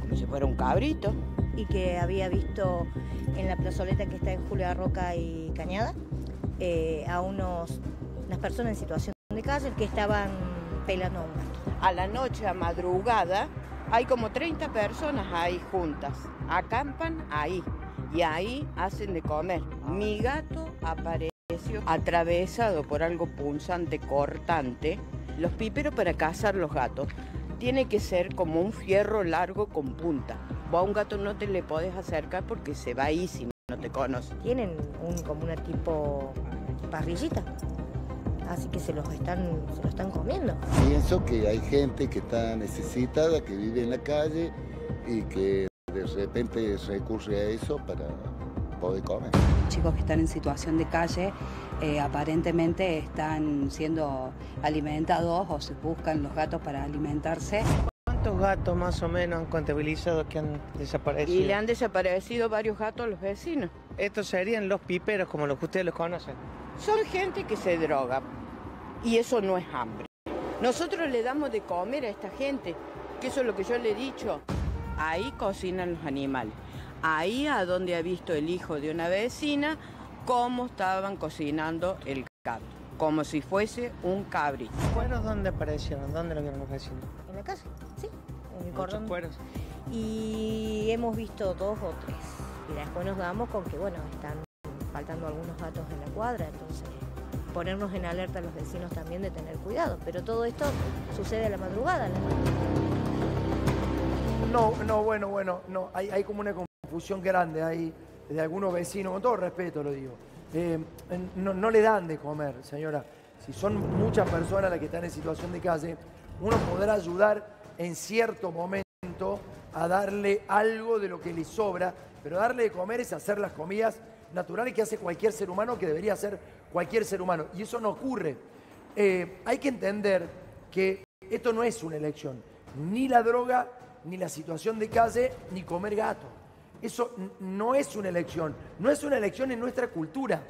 [SPEAKER 11] como si fuera un cabrito.
[SPEAKER 12] Y que había visto en la plazoleta que está en Julia Roca y Cañada a unas personas en situación de calle que estaban pelando a un gato.
[SPEAKER 11] A la noche, a madrugada, hay como 30 personas ahí juntas, acampan ahí. Y ahí hacen de comer. Mi gato apareció atravesado por algo punzante, cortante. Los píperos para cazar los gatos tiene que ser como un fierro largo con punta. Vos a un gato no te le podés acercar porque se va ahí si no te conoce.
[SPEAKER 12] Tienen como una tipo parrillita, así que se lo están comiendo.
[SPEAKER 13] Pienso que hay gente que está necesitada, que vive en la calle y que de repente recurre a eso para poder comer.
[SPEAKER 14] Chicos que están en situación de calle aparentemente están siendo alimentados o se buscan los gatos para alimentarse.
[SPEAKER 15] ¿Cuántos gatos más o menos han contabilizado que han desaparecido?
[SPEAKER 11] Y le han desaparecido varios gatos a los vecinos.
[SPEAKER 15] Estos serían los piperos como los que ustedes los conocen.
[SPEAKER 11] Son gente que se droga y eso no es hambre. Nosotros le damos de comer a esta gente, que eso es lo que yo le he dicho. Ahí cocinan los animales. Ahí a donde ha visto el hijo de una vecina cómo estaban cocinando el gato, como si fuese un cabrito.
[SPEAKER 15] ¿Cueros dónde aparecieron? ¿Dónde lo vieron los vecinos?
[SPEAKER 12] En la calle, sí, en el cordón.
[SPEAKER 15] ¿Muchos cueros?
[SPEAKER 12] Y hemos visto 2 o 3. Y después nos damos con que, bueno, están faltando algunos gatos en la cuadra, entonces ponernos en alerta a los vecinos también de tener cuidado. Pero todo esto sucede a la madrugada,
[SPEAKER 1] No, hay como una confusión grande ahí de algunos vecinos, con todo respeto lo digo. No le dan de comer, señora. Si son muchas personas las que están en situación de calle, uno podrá ayudar en cierto momento a darle algo de lo que le sobra, pero darle de comer es hacer las comidas naturales que hace cualquier ser humano, que debería hacer cualquier ser humano. Y eso no ocurre. Hay que entender que esto no es una elección. Ni la droga, ni la situación de calle, ni comer gato. Eso no es una elección. No es una elección en nuestra cultura.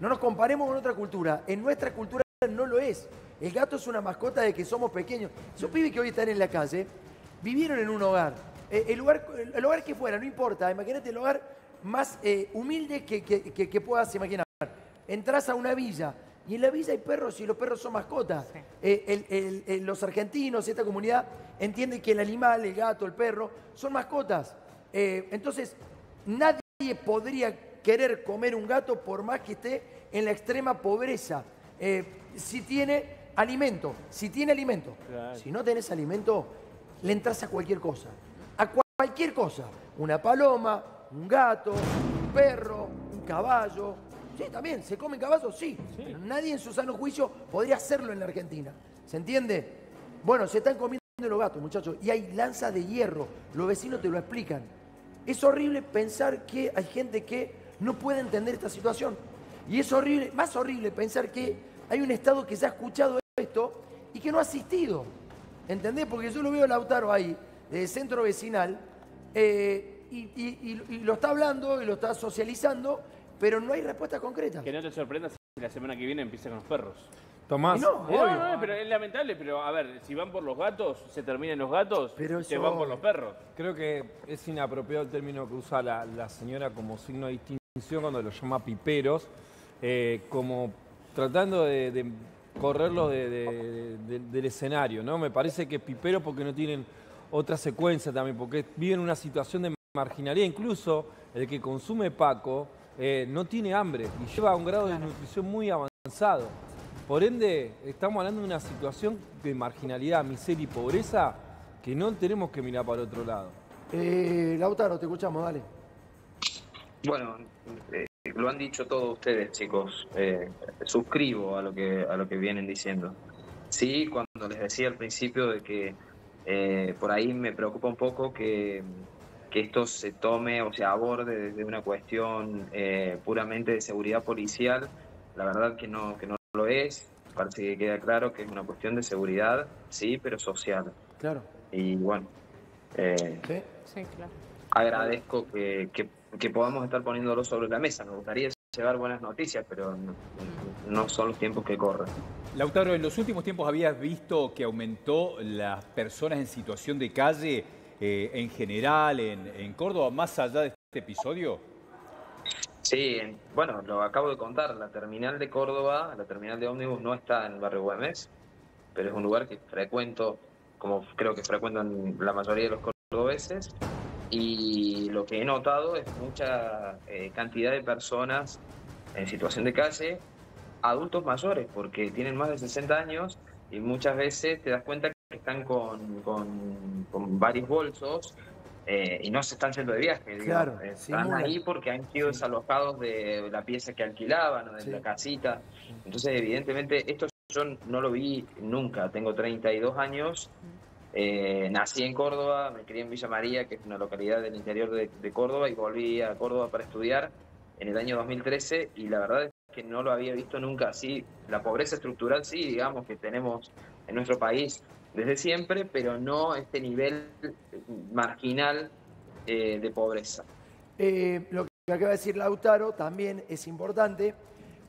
[SPEAKER 1] No nos comparemos con otra cultura. En nuestra cultura no lo es. El gato es una mascota de que somos pequeños. Esos pibes que hoy están en la calle vivieron en un hogar. El hogar que fuera, no importa. Imagínate el hogar más humilde que puedas imaginar. Entrás a una villa y en la villa hay perros y los perros son mascotas. Sí. Los argentinos, esta comunidad, entienden que el animal, el gato, el perro, son mascotas. Entonces, nadie podría querer comer un gato por más que esté en la extrema pobreza. Si tiene alimento, Claro. Si no tenés alimento, le entras a cualquier cosa. A cualquier cosa. Una paloma, un gato, un perro, un caballo. Sí, también, ¿se comen caballos? Sí. Pero nadie en su sano juicio podría hacerlo en la Argentina. ¿Se entiende? Bueno, se están comiendo los gatos, muchachos. Y hay lanzas de hierro. Los vecinos te lo explican. Es horrible pensar que hay gente que no puede entender esta situación. Y es horrible, más horrible pensar que hay un Estado que ya ha escuchado esto y que no ha asistido. ¿Entendés? Porque yo lo veo a Lautaro ahí, del centro vecinal, y lo está hablando y lo está socializando, pero no hay respuesta concreta.
[SPEAKER 3] Que no te sorprendas si la semana que viene empieza con los perros.
[SPEAKER 6] Tomás,
[SPEAKER 3] no, pero es lamentable, pero a ver, si van por los gatos, se terminan los gatos, se van por los perros.
[SPEAKER 6] Creo que es inapropiado el término que usa la señora como signo de distinción cuando los llama piperos, como tratando de correrlos del escenario, ¿no? Me parece que piperos porque no tienen otra secuencia también, porque viven una situación de marginalidad. Incluso el que consume Paco no tiene hambre y lleva a un grado de nutrición muy avanzado. Por ende, estamos hablando de una situación de marginalidad, miseria y pobreza que no tenemos que mirar para otro lado.
[SPEAKER 1] Lautaro, te escuchamos, dale.
[SPEAKER 4] Bueno, lo han dicho todos ustedes, chicos. Suscribo a lo que vienen diciendo. Sí, cuando les decía al principio de que por ahí me preocupa un poco que esto se tome o se aborde desde una cuestión puramente de seguridad policial. La verdad que no lo es. Parece que queda claro que es una cuestión de seguridad, sí, pero social.
[SPEAKER 1] Claro.
[SPEAKER 4] Y bueno,
[SPEAKER 7] sí, claro.
[SPEAKER 4] Agradezco que podamos estar poniéndolo sobre la mesa. Me gustaría llevar buenas noticias, pero no son los tiempos que corren.
[SPEAKER 2] Lautaro, en los últimos tiempos habías visto que aumentó las personas en situación de calle en general en Córdoba, más allá de este episodio.
[SPEAKER 4] Sí, bueno, lo acabo de contar. La terminal de Córdoba, la terminal de ómnibus no está en el barrio Güemes, pero es un lugar que frecuento, como creo que frecuentan la mayoría de los cordobeses. Y lo que he notado es mucha cantidad de personas en situación de calle, adultos mayores, porque tienen más de 60 años y muchas veces te das cuenta que están con varios bolsos y no se están yendo de viaje.
[SPEAKER 1] Claro,
[SPEAKER 4] están ahí porque han sido desalojados de la pieza que alquilaban o de la casita. Entonces, evidentemente, esto yo no lo vi nunca. Tengo 32 años. Nací en Córdoba, me crié en Villa María, que es una localidad del interior de Córdoba, y volví a Córdoba para estudiar en el año 2013, y la verdad es que no lo había visto nunca así. La pobreza estructural sí, digamos, que tenemos en nuestro país desde siempre, pero no este nivel marginal de pobreza.
[SPEAKER 1] Lo que acaba de decir Lautaro también es importante,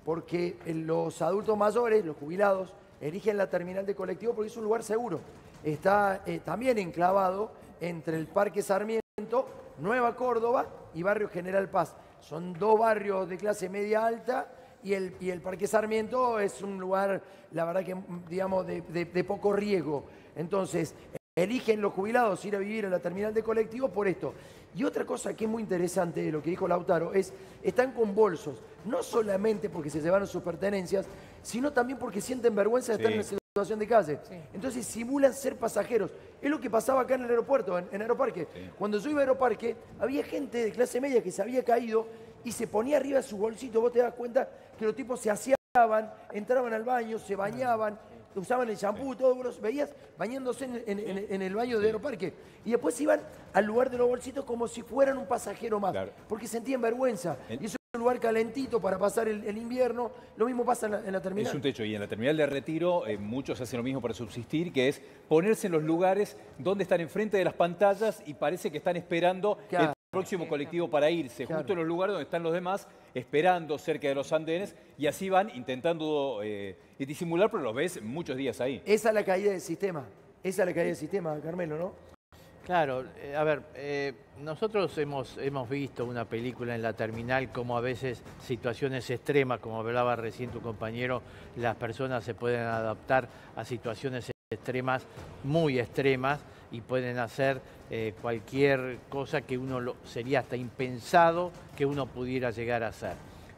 [SPEAKER 1] porque los adultos mayores, los jubilados, eligen la terminal de colectivo porque es un lugar seguro. Está también enclavado entre el Parque Sarmiento, Nueva Córdoba y Barrio General Paz. Son dos barrios de clase media alta y el Parque Sarmiento es un lugar, la verdad que, digamos, de poco riesgo. Entonces, eligen los jubilados ir a vivir a la terminal de colectivo por esto. Y otra cosa que es muy interesante de lo que dijo Lautaro es, están con bolsos, no solamente porque se llevaron sus pertenencias, sino también porque sienten vergüenza de estar en situación de calle. Sí. Entonces simulan ser pasajeros. Es lo que pasaba acá en el aeropuerto, en Aeroparque. Sí. Cuando yo iba a Aeroparque, había gente de clase media que se había caído y se ponía arriba de su bolsito. Vos te das cuenta que los tipos se aseaban, entraban al baño, se bañaban. usaban el shampoo y todo, vos los veías bañándose en el baño de Aeroparque. Y después iban al lugar de los bolsitos como si fueran un pasajero más, porque sentían vergüenza. Y eso es un lugar calentito para pasar el invierno. Lo mismo pasa en la terminal.
[SPEAKER 2] Es un techo, y en la terminal de Retiro muchos hacen lo mismo para subsistir, que es ponerse en los lugares donde están enfrente de las pantallas y parece que están esperando el próximo colectivo para irse, justo en los lugares donde están los demás, esperando cerca de los andenes, y así van intentando disimular, pero los ves muchos días ahí.
[SPEAKER 1] Esa es la caída del sistema. Esa es la caída del sistema, Carmelo, ¿no?
[SPEAKER 5] Claro, a ver, nosotros hemos visto una película en la terminal como a veces situaciones extremas, como hablaba recién tu compañero, las personas se pueden adaptar a situaciones extremas, muy extremas, y pueden hacer cualquier cosa que sería hasta impensado que uno pudiera llegar a hacer.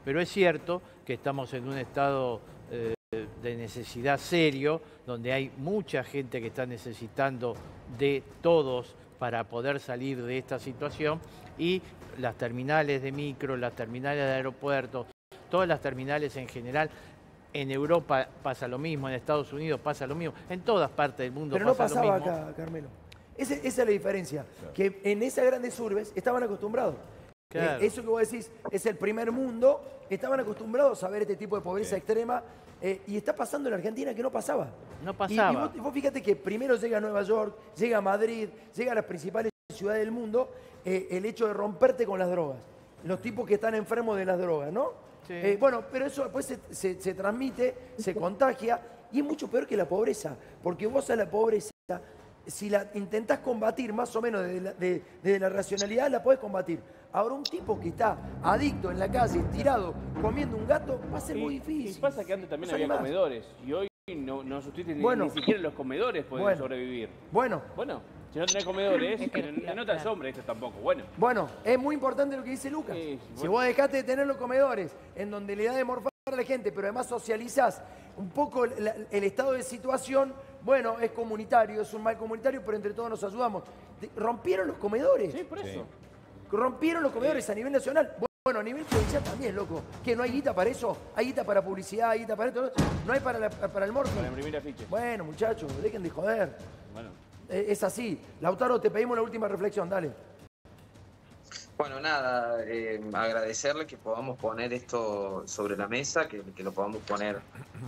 [SPEAKER 5] Pero es cierto que estamos en un estado de necesidad serio, donde hay mucha gente que está necesitando de todos para poder salir de esta situación, y las terminales de micro, las terminales de aeropuertos, todas las terminales en general. En Europa pasa lo mismo, en Estados Unidos pasa lo mismo, en todas partes del mundo pasa lo mismo.
[SPEAKER 1] Pero no pasaba acá, Carmelo. Esa es la diferencia, que en esas grandes urbes estaban acostumbrados.
[SPEAKER 5] Claro.
[SPEAKER 1] Eso que vos decís es el primer mundo, estaban acostumbrados a ver este tipo de pobreza extrema, y está pasando en Argentina que no pasaba.
[SPEAKER 5] No pasaba.
[SPEAKER 1] Y vos fíjate que primero llega a Nueva York, llega a Madrid, llega a las principales ciudades del mundo, el hecho de romperte con las drogas. Los tipos que están enfermos de las drogas, ¿no?
[SPEAKER 5] Sí.
[SPEAKER 1] Bueno, pero eso después se transmite, se contagia, y es mucho peor que la pobreza, porque vos a la pobreza, si la intentás combatir más o menos desde la racionalidad, la podés combatir. Ahora, un tipo que está adicto en la calle, tirado, comiendo un gato, va a ser muy difícil.
[SPEAKER 3] Y pasa que antes también
[SPEAKER 1] No
[SPEAKER 3] había
[SPEAKER 1] más.
[SPEAKER 3] comedores, y hoy no sustituyen ni siquiera los comedores pueden sobrevivir.
[SPEAKER 1] Bueno,
[SPEAKER 3] si no tenés comedores, no te asombres esto tampoco. Bueno,
[SPEAKER 1] es muy importante lo que dice Lucas. Si vos dejaste de tener los comedores, en donde le da de morfar a la gente, pero además socializás un poco el estado de situación, bueno, es comunitario, es un mal comunitario, pero entre todos nos ayudamos. Rompieron los comedores.
[SPEAKER 3] Sí, por eso.
[SPEAKER 1] Rompieron los comedores a nivel nacional. Bueno, a nivel provincial también, loco. ¿Que no hay guita para eso? ¿Hay guita para publicidad? ¿Hay guita para esto? ¿No hay para el morfi?
[SPEAKER 3] Para imprimir afiches.
[SPEAKER 1] Bueno, muchachos, dejen de joder.
[SPEAKER 3] Bueno.
[SPEAKER 1] Es así. Lautaro, te pedimos la última reflexión, dale.
[SPEAKER 4] Bueno, nada, agradecerle que podamos poner esto sobre la mesa, que lo podamos poner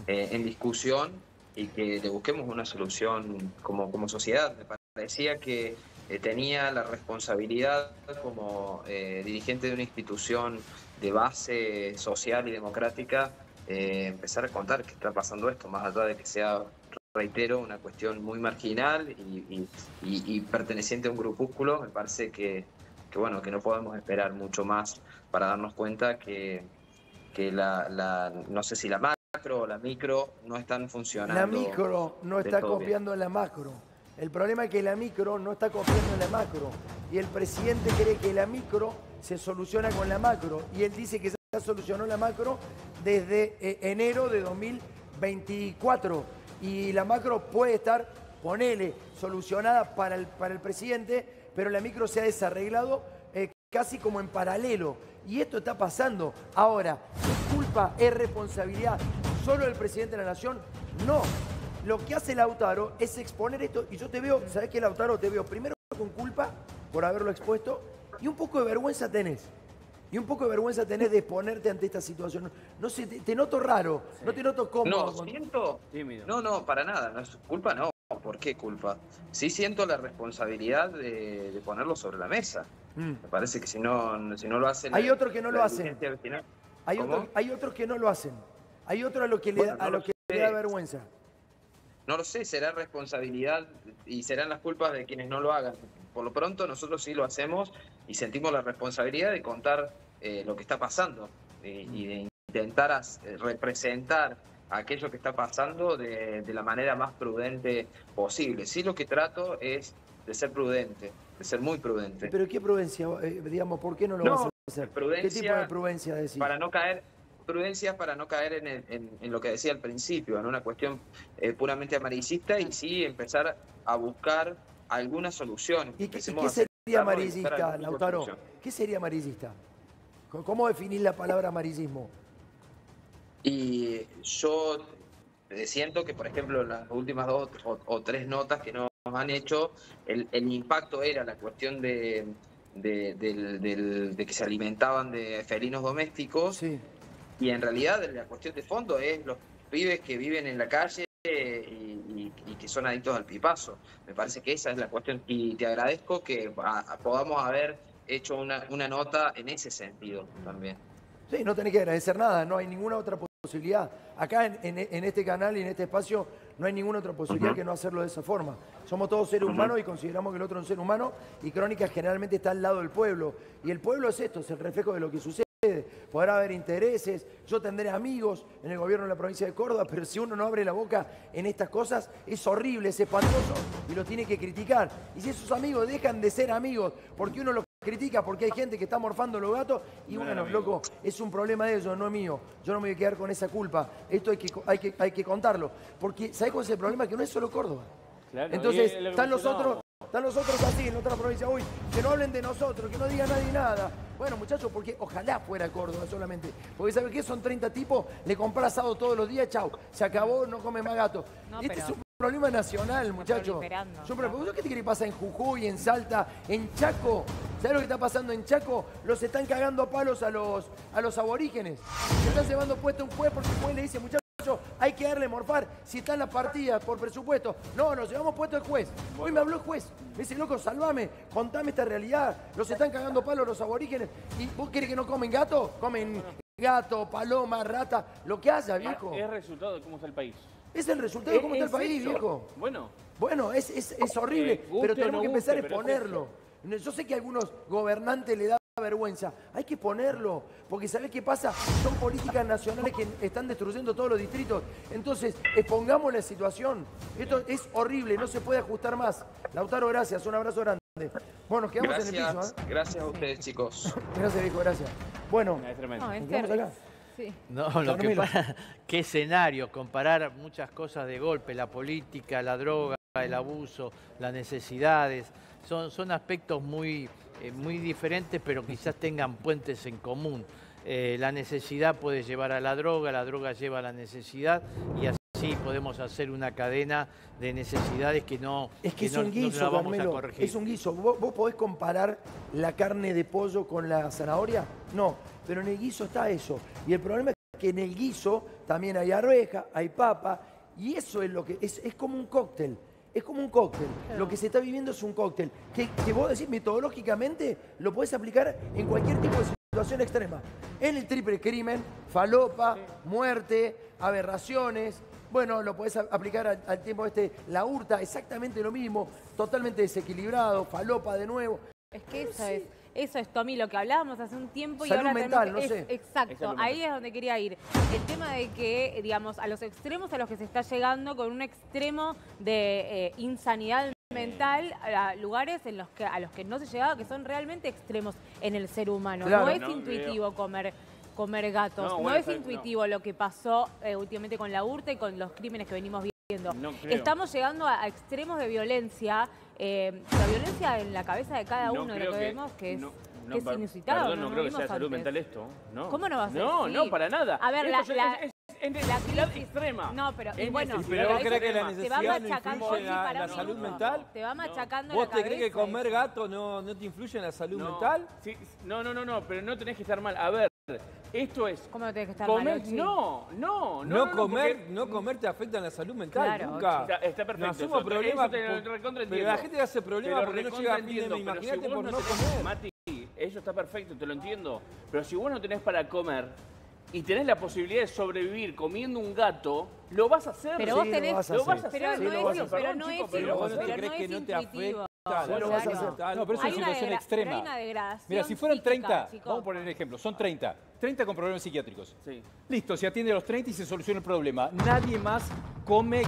[SPEAKER 4] en discusión y que le busquemos una solución como sociedad. Me parecía que tenía la responsabilidad como dirigente de una institución de base social y democrática empezar a contar qué está pasando esto, más allá de que sea, reitero, una cuestión muy marginal y perteneciente a un grupúsculo. Me parece que no podemos esperar mucho más para darnos cuenta que no sé si la macro o la micro no están funcionando.
[SPEAKER 1] La micro no está copiando en la macro. El problema es que la micro no está copiando en la macro. Y el presidente cree que la micro se soluciona con la macro. Y él dice que ya solucionó la macro desde enero de 2024. Y la macro puede estar, ponele, solucionada para el presidente, pero la micro se ha desarreglado casi como en paralelo. Y esto está pasando. Ahora, ¿es culpa, es responsabilidad solo del presidente de la Nación? No. Lo que hace Lautaro es exponer esto, y yo te veo, ¿sabés qué, Lautaro? Te veo primero con culpa por haberlo expuesto, y un poco de vergüenza tenés. Y un poco de vergüenza tenés de exponerte ante esta situación. No sé, te noto raro, no te noto cómodo.
[SPEAKER 4] No, siento... No, para nada, no es culpa, no. ¿Por qué culpa? Sí siento la responsabilidad de ponerlo sobre la mesa. Me parece que si no lo hacen...
[SPEAKER 1] Hay otros que no lo hacen. Hay otros que no lo hacen. Hay otros a lo que le da vergüenza.
[SPEAKER 4] No lo sé, será responsabilidad y serán las culpas de quienes no lo hagan. Por lo pronto nosotros sí lo hacemos y sentimos la responsabilidad de contar lo que está pasando y de intentar representar aquello que está pasando de la manera más prudente posible. Sí, lo que trato es de ser prudente, de ser muy prudente.
[SPEAKER 1] ¿Pero qué prudencia, digamos, por qué no lo vas a hacer? ¿Qué tipo de prudencia decís?
[SPEAKER 4] Prudencia para no caer en lo que decía al principio, en una cuestión puramente amarillista, y sí empezar a buscar alguna solución.
[SPEAKER 1] ¿Y qué sería amarillista, Lautaro? ¿Qué sería amarillista? ¿Cómo definir la palabra amarillismo?
[SPEAKER 4] Y yo siento que, por ejemplo, en las últimas 2 o 3 notas que nos han hecho, el impacto era la cuestión de que se alimentaban de felinos domésticos, y en realidad la cuestión de fondo es los pibes que viven en la calle y que son adictos al pipazo. Me parece que esa es la cuestión, y te agradezco que podamos haber hecho una nota en ese sentido también.
[SPEAKER 1] Sí, no tenés que agradecer nada, no hay ninguna otra posibilidad. Acá en este canal y en este espacio no hay ninguna otra posibilidad que no hacerlo de esa forma. Somos todos seres humanos y consideramos que el otro es un ser humano, y Crónicas generalmente está al lado del pueblo. Y el pueblo es esto, es el reflejo de lo que sucede. Podrá haber intereses, yo tendré amigos en el gobierno de la provincia de Córdoba, pero si uno no abre la boca en estas cosas, es horrible, es espantoso y lo tiene que criticar. Y si esos amigos dejan de ser amigos porque uno los critica, porque hay gente que está morfando los gatos, y bueno, loco, es un problema de ellos, no es mío. Yo no me voy a quedar con esa culpa. Esto hay que contarlo. Porque, ¿sabés cuál es el problema? Que no es solo Córdoba. Claro, entonces, están los otros así en otra provincia, uy, que no hablen de nosotros, que no diga nadie nada. Bueno, muchachos, porque ojalá fuera Córdoba solamente. Porque ¿sabes qué? Son 30 tipos, le compras asado todos los días, chau, se acabó, no come más gato. No, este es un problema nacional, muchachos. ¿Qué te quiere pasar en Jujuy, en Salta, en Chaco? ¿Sabes lo que está pasando en Chaco? Los están cagando a palos a los aborígenes. Se están llevando puesto un juez porque el juez le dice, muchachos, hay que darle morfar si están las partidas por presupuesto. No, nos llevamos puesto el juez. Hoy me habló el juez. Me dice, loco, salvame, contame esta realidad. Los están cagando palos los aborígenes. ¿Y vos querés que no comen gato? Comen gato, paloma, rata, lo que haya, viejo.
[SPEAKER 3] Es el resultado de cómo está el país.
[SPEAKER 1] Es el resultado de cómo está el país, viejo. Bueno, es horrible, pero tenemos que empezar a exponerlo. Yo sé que a algunos gobernantes le da vergüenza. Hay que ponerlo, porque ¿sabés qué pasa? Son políticas nacionales que están destruyendo todos los distritos. Entonces, expongamos la situación. Esto es horrible, no se puede ajustar más. Lautaro, gracias, un abrazo grande. Bueno, nos quedamos en el piso.
[SPEAKER 4] Gracias a ustedes, chicos.
[SPEAKER 1] Gracias, viejo, gracias. Bueno,
[SPEAKER 7] ¿nos quedamos acá? Sí.
[SPEAKER 5] No, lo que pasa, qué escenario, comparar muchas cosas de golpe, la política, la droga, el abuso, las necesidades, son aspectos muy diferentes, pero quizás tengan puentes en común. La necesidad puede llevar a la droga lleva a la necesidad, y así podemos hacer una cadena de necesidades que no,
[SPEAKER 1] es que es un guiso,
[SPEAKER 5] no la vamos a corregir.
[SPEAKER 1] Es un guiso. ¿Vos podés comparar la carne de pollo con la zanahoria? No, pero en el guiso está eso. Y el problema es que en el guiso también hay arveja, hay papa, y eso es lo que es como un cóctel. Es como un cóctel. Claro. Lo que se está viviendo es un cóctel. Que vos decís metodológicamente lo podés aplicar en cualquier tipo de situación extrema. En el triple crimen, falopa, muerte, aberraciones. Bueno, lo podés aplicar al tiempo la hurta, exactamente lo mismo. Totalmente desequilibrado, falopa de nuevo.
[SPEAKER 7] Es que eso es, Tommy, lo que hablábamos hace un tiempo.
[SPEAKER 1] Salud
[SPEAKER 7] y ahora
[SPEAKER 1] mental, no sé.
[SPEAKER 7] Exacto, ahí es donde quería ir. El tema de que, digamos, a los extremos a los que se está llegando, con un extremo de insanidad mental, a lugares a los que no se llegaba, que son realmente extremos en el ser humano. Claro, no es intuitivo comer gatos, no es intuitivo lo que pasó últimamente con la hurta y con los crímenes que venimos viendo. Estamos llegando a extremos de violencia. La violencia en la cabeza de cada uno de lo que vemos, que es inusitado.
[SPEAKER 3] Perdón, no creo que sea salud mental esto. No.
[SPEAKER 7] ¿Cómo no va a ser?
[SPEAKER 3] No, para nada.
[SPEAKER 7] A ver,
[SPEAKER 3] es necesidad extrema.
[SPEAKER 7] No, pero bueno,
[SPEAKER 6] pero vos crees que la necesidad no influye en la salud mental.
[SPEAKER 7] Te va machacando
[SPEAKER 6] ¿Vos te crees que comer gato no te influye en la salud mental?
[SPEAKER 3] Sí, no, pero no tenés que estar mal. A ver, esto es...
[SPEAKER 7] ¿Cómo no tenés que estar mal?
[SPEAKER 6] No comer te afecta en la salud mental,
[SPEAKER 7] claro,
[SPEAKER 6] nunca.
[SPEAKER 3] Está perfecto.
[SPEAKER 6] No asumo problemas, pero la gente hace problemas porque no llega a fin de mes. Imagínate por no comer.
[SPEAKER 3] Mati, eso está perfecto, te lo entiendo. Pero si vos no tenés para comer y tenés la posibilidad de sobrevivir comiendo un gato, lo vas a hacer.
[SPEAKER 7] Pero vos tenés...
[SPEAKER 3] Lo vas a hacer.
[SPEAKER 7] Pero no es
[SPEAKER 5] intuitivo.
[SPEAKER 2] No, pero es una situación extrema. Mira, si fueran 30, vamos a poner el ejemplo, son 30 con problemas psiquiátricos. Sí. Listo, se atiende a los 30 y se soluciona el problema. Nadie más come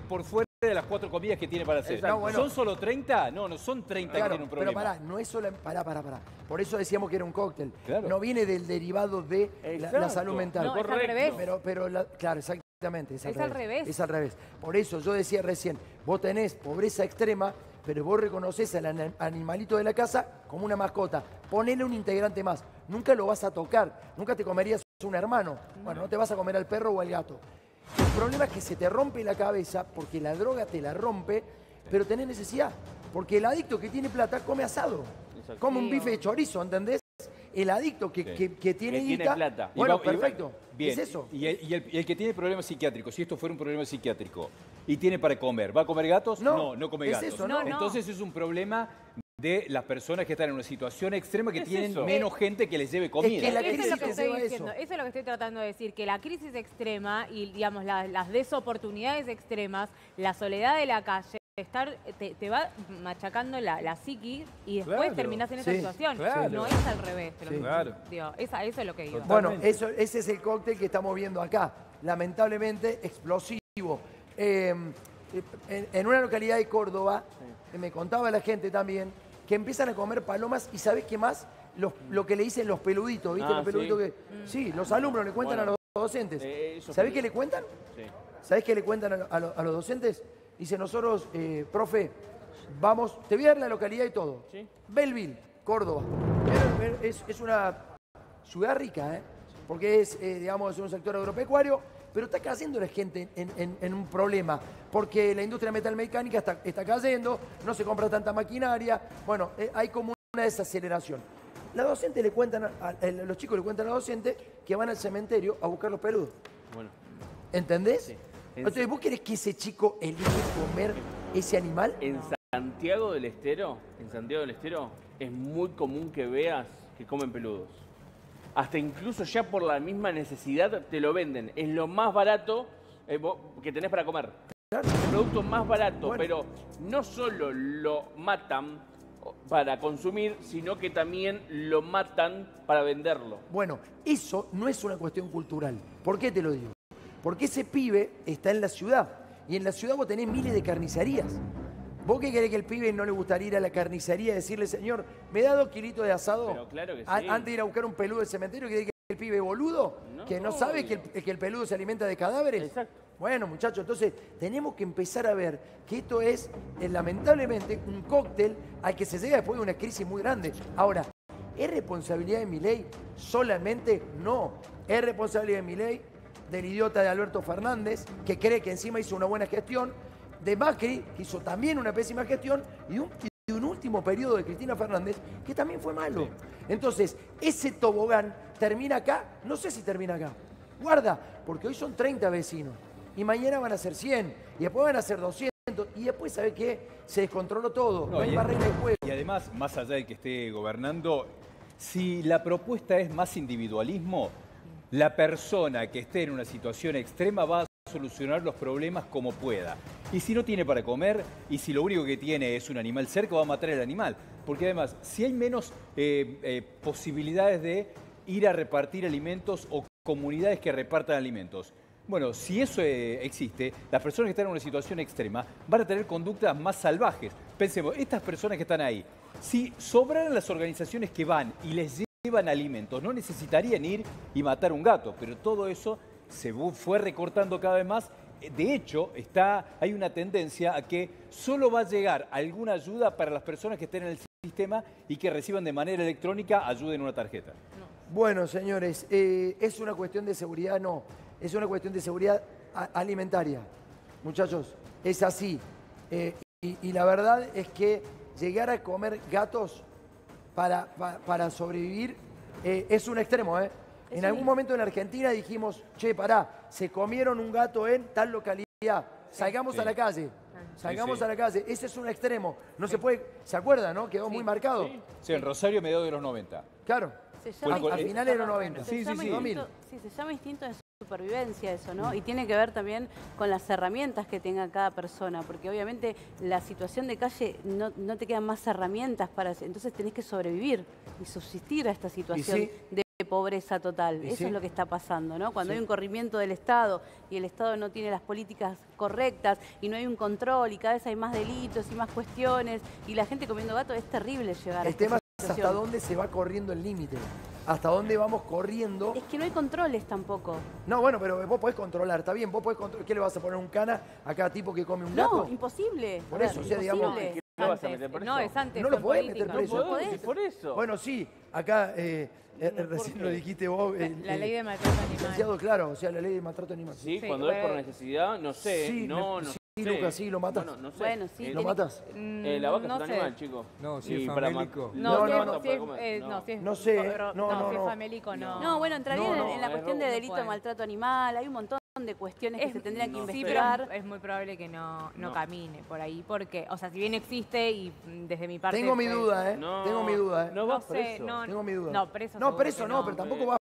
[SPEAKER 2] por fuera de las 4 comidas que tiene para hacer. No, ¿son solo 30? No son 30 que tienen un problema.
[SPEAKER 1] Pero pará, no es solo... Pará. Por eso decíamos que era un cóctel. Claro. No viene del derivado de la salud mental.
[SPEAKER 7] No, es al revés.
[SPEAKER 1] Claro, exactamente.
[SPEAKER 7] Es al revés.
[SPEAKER 1] Es al revés. Por eso yo decía recién, vos tenés pobreza extrema, pero vos reconocés al animalito de la casa como una mascota. Ponele un integrante más. Nunca lo vas a tocar. Nunca te comerías un hermano. Bueno, no te vas a comer al perro o al gato. problema es que se te rompe la cabeza porque la droga te la rompe, pero tenés necesidad. Porque el adicto que tiene plata come asado, come un bife de chorizo, ¿entendés? El adicto que tiene guita,
[SPEAKER 3] plata.
[SPEAKER 1] Bueno, perfecto.
[SPEAKER 2] Bien.
[SPEAKER 1] Es eso.
[SPEAKER 2] Y el que tiene problemas psiquiátricos, si esto fuera un problema psiquiátrico y tiene para comer, ¿va a comer gatos?
[SPEAKER 1] No,
[SPEAKER 2] no come
[SPEAKER 1] es
[SPEAKER 2] gatos.
[SPEAKER 1] eso, no.
[SPEAKER 2] Entonces es un problema de las personas que están en una situación extrema que tienen menos gente que les lleve comida.
[SPEAKER 1] Es que la
[SPEAKER 7] Eso
[SPEAKER 1] crisis
[SPEAKER 7] es lo que
[SPEAKER 1] te
[SPEAKER 7] estoy
[SPEAKER 1] lleva a
[SPEAKER 7] diciendo. Eso es lo que estoy tratando de decir, que la crisis extrema y, digamos, las desoportunidades extremas, la soledad de la calle, te va machacando la psiqui y después terminás en esa situación. No es al revés. Digo, eso es lo que digo.
[SPEAKER 1] Bueno, ese es el cóctel que estamos viendo acá. Lamentablemente explosivo. En una localidad de Córdoba, me contaba la gente también, que empiezan a comer palomas y ¿sabés qué más? Lo que le dicen los peluditos, ¿viste? Los peluditos que... Sí, los alumnos le cuentan a los docentes. ¿Sabés qué le cuentan? ¿Sabés qué le cuentan a los docentes? Dice, nosotros, profe, vamos, te voy a dar la localidad y todo. Belleville, Córdoba. Es una ciudad rica, porque digamos, es un sector agropecuario, pero está cayendo la gente en un problema, porque la industria metalmecánica está cayendo, no se compra tanta maquinaria, bueno, hay como una desaceleración. Los docentes le cuentan, los chicos le cuentan a los docentes que van al cementerio a buscar los peludos.
[SPEAKER 3] Bueno.
[SPEAKER 1] ¿Entendés?
[SPEAKER 3] Sí.
[SPEAKER 1] Entonces, ¿vos querés que ese chico elige comer ese animal?
[SPEAKER 3] En Santiago del Estero, es muy común que veas que comen peludos. Hasta incluso ya por la misma necesidad te lo venden. Es lo más barato que tenés para comer.
[SPEAKER 1] Claro.
[SPEAKER 3] El producto más barato, pero no solo lo matan para consumir, sino que también lo matan para venderlo.
[SPEAKER 1] Bueno, eso no es una cuestión cultural. ¿Por qué te lo digo? Porque ese pibe está en la ciudad. Y en la ciudad vos tenés miles de carnicerías. ¿Vos qué querés que el pibe no le gustaría ir a la carnicería y decirle, señor, ¿me da 2 kilitos de asado?
[SPEAKER 3] Pero claro que sí.
[SPEAKER 1] Antes de ir a buscar un peludo del cementerio, ¿querés que el pibe boludo? Que no sabe que el peludo se alimenta de cadáveres.
[SPEAKER 3] Exacto.
[SPEAKER 1] Bueno, muchachos, entonces tenemos que empezar a ver que esto es, lamentablemente, un cóctel al que se llega después de una crisis muy grande. Ahora, ¿es responsabilidad de Milei? Solamente no. Es responsabilidad de Milei, del idiota de Alberto Fernández, que cree que encima hizo una buena gestión, de Macri, que hizo también una pésima gestión, y un último periodo de Cristina Fernández, que también fue malo. Entonces, ese tobogán termina acá, no sé si termina acá. Guarda, porque hoy son 30 vecinos, y mañana van a ser 100, y después van a ser 200, y después, ¿sabe qué? Se descontroló todo, no hay más regla de juego.
[SPEAKER 2] Y además, más allá de que esté gobernando, si la propuesta es más individualismo, la persona que esté en una situación extrema va a solucionar los problemas como pueda. Y si no tiene para comer, y si lo único que tiene es un animal cerca, va a matar el animal. Porque además, si hay menos posibilidades de ir a repartir alimentos o comunidades que repartan alimentos, bueno, si eso existe, las personas que están en una situación extrema van a tener conductas más salvajes. Pensemos, estas personas que están ahí, si sobraran las organizaciones que van y les llevan alimentos, no necesitarían ir y matar un gato, pero todo eso se fue recortando cada vez más. De hecho, hay una tendencia a que solo va a llegar alguna ayuda para las personas que estén en el sistema y que reciban de manera electrónica ayuda en una tarjeta.
[SPEAKER 1] Bueno, señores, ¿es una cuestión de seguridad? No, es una cuestión de seguridad alimentaria. Muchachos, es así. Y la verdad es que llegar a comer gatos para sobrevivir es un extremo, En algún momento en Argentina dijimos, che, pará, se comieron un gato en tal localidad, salgamos a la calle, salgamos a la calle. Ese es un extremo, no se puede, ¿se acuerdan, no? Quedó muy marcado.
[SPEAKER 2] Sí, en Rosario, mediados de los 90.
[SPEAKER 1] Claro, a finales de los 90.
[SPEAKER 16] Se llama instinto de supervivencia eso, ¿no? Y tiene que ver también con las herramientas que tenga cada persona, porque obviamente la situación de calle no te quedan más herramientas entonces tenés que sobrevivir y subsistir a esta situación de pobreza total. Eso es lo que está pasando, ¿no? Cuando hay un corrimiento del Estado y el Estado no tiene las políticas correctas y no hay un control y cada vez hay más delitos y más cuestiones y la gente comiendo gato, es terrible llegar a esta situación.
[SPEAKER 1] El tema es hasta dónde se va corriendo el límite. Hasta dónde vamos corriendo.
[SPEAKER 16] Es que no hay controles tampoco.
[SPEAKER 1] No, bueno, pero vos podés controlar, está bien, vos podés controlar. ¿Qué le vas a poner un cana a cada tipo que come un gato?
[SPEAKER 16] No, imposible.
[SPEAKER 1] Por eso, o sea, digamos,
[SPEAKER 3] ¿Qué vas a meter preso?
[SPEAKER 7] No, es antes.
[SPEAKER 1] No lo podés meter
[SPEAKER 3] No
[SPEAKER 1] preso.
[SPEAKER 3] podés, por eso.
[SPEAKER 1] Bueno, sí, acá recién lo dijiste vos.
[SPEAKER 7] La ley de maltrato animal.
[SPEAKER 1] Licenciado, claro, o sea, la ley de maltrato animal.
[SPEAKER 3] Sí, cuando es por necesidad, no sé.
[SPEAKER 1] Sí,
[SPEAKER 3] no
[SPEAKER 1] sí,
[SPEAKER 3] sé.
[SPEAKER 1] Lucas, sí, lo matas.
[SPEAKER 3] Bueno, no sé.
[SPEAKER 16] Bueno, sí.
[SPEAKER 1] ¿Lo matas?
[SPEAKER 3] La vaca
[SPEAKER 7] no
[SPEAKER 3] es un
[SPEAKER 7] sé.
[SPEAKER 3] animal, chicos.
[SPEAKER 8] No, si
[SPEAKER 3] Y
[SPEAKER 8] es
[SPEAKER 3] para
[SPEAKER 8] famélico.
[SPEAKER 7] No,
[SPEAKER 1] No,
[SPEAKER 7] si es
[SPEAKER 1] No sé,
[SPEAKER 7] si es famélico, no.
[SPEAKER 16] No, bueno, entraría en la
[SPEAKER 3] es
[SPEAKER 16] cuestión de
[SPEAKER 3] robo.
[SPEAKER 16] delito de maltrato animal. Hay un montón de cuestiones que se tendrían que
[SPEAKER 7] Sí,
[SPEAKER 16] investigar.
[SPEAKER 7] pero es muy probable que no camine por ahí, porque, o sea, si bien existe y desde mi parte...
[SPEAKER 1] Tengo mi duda,
[SPEAKER 3] No,
[SPEAKER 1] Tengo mi duda,
[SPEAKER 3] No vas preso.
[SPEAKER 7] No,
[SPEAKER 1] Tengo mi duda.
[SPEAKER 7] No, preso
[SPEAKER 1] No,
[SPEAKER 7] seguro
[SPEAKER 1] preso
[SPEAKER 7] que
[SPEAKER 1] no, pero tampoco vas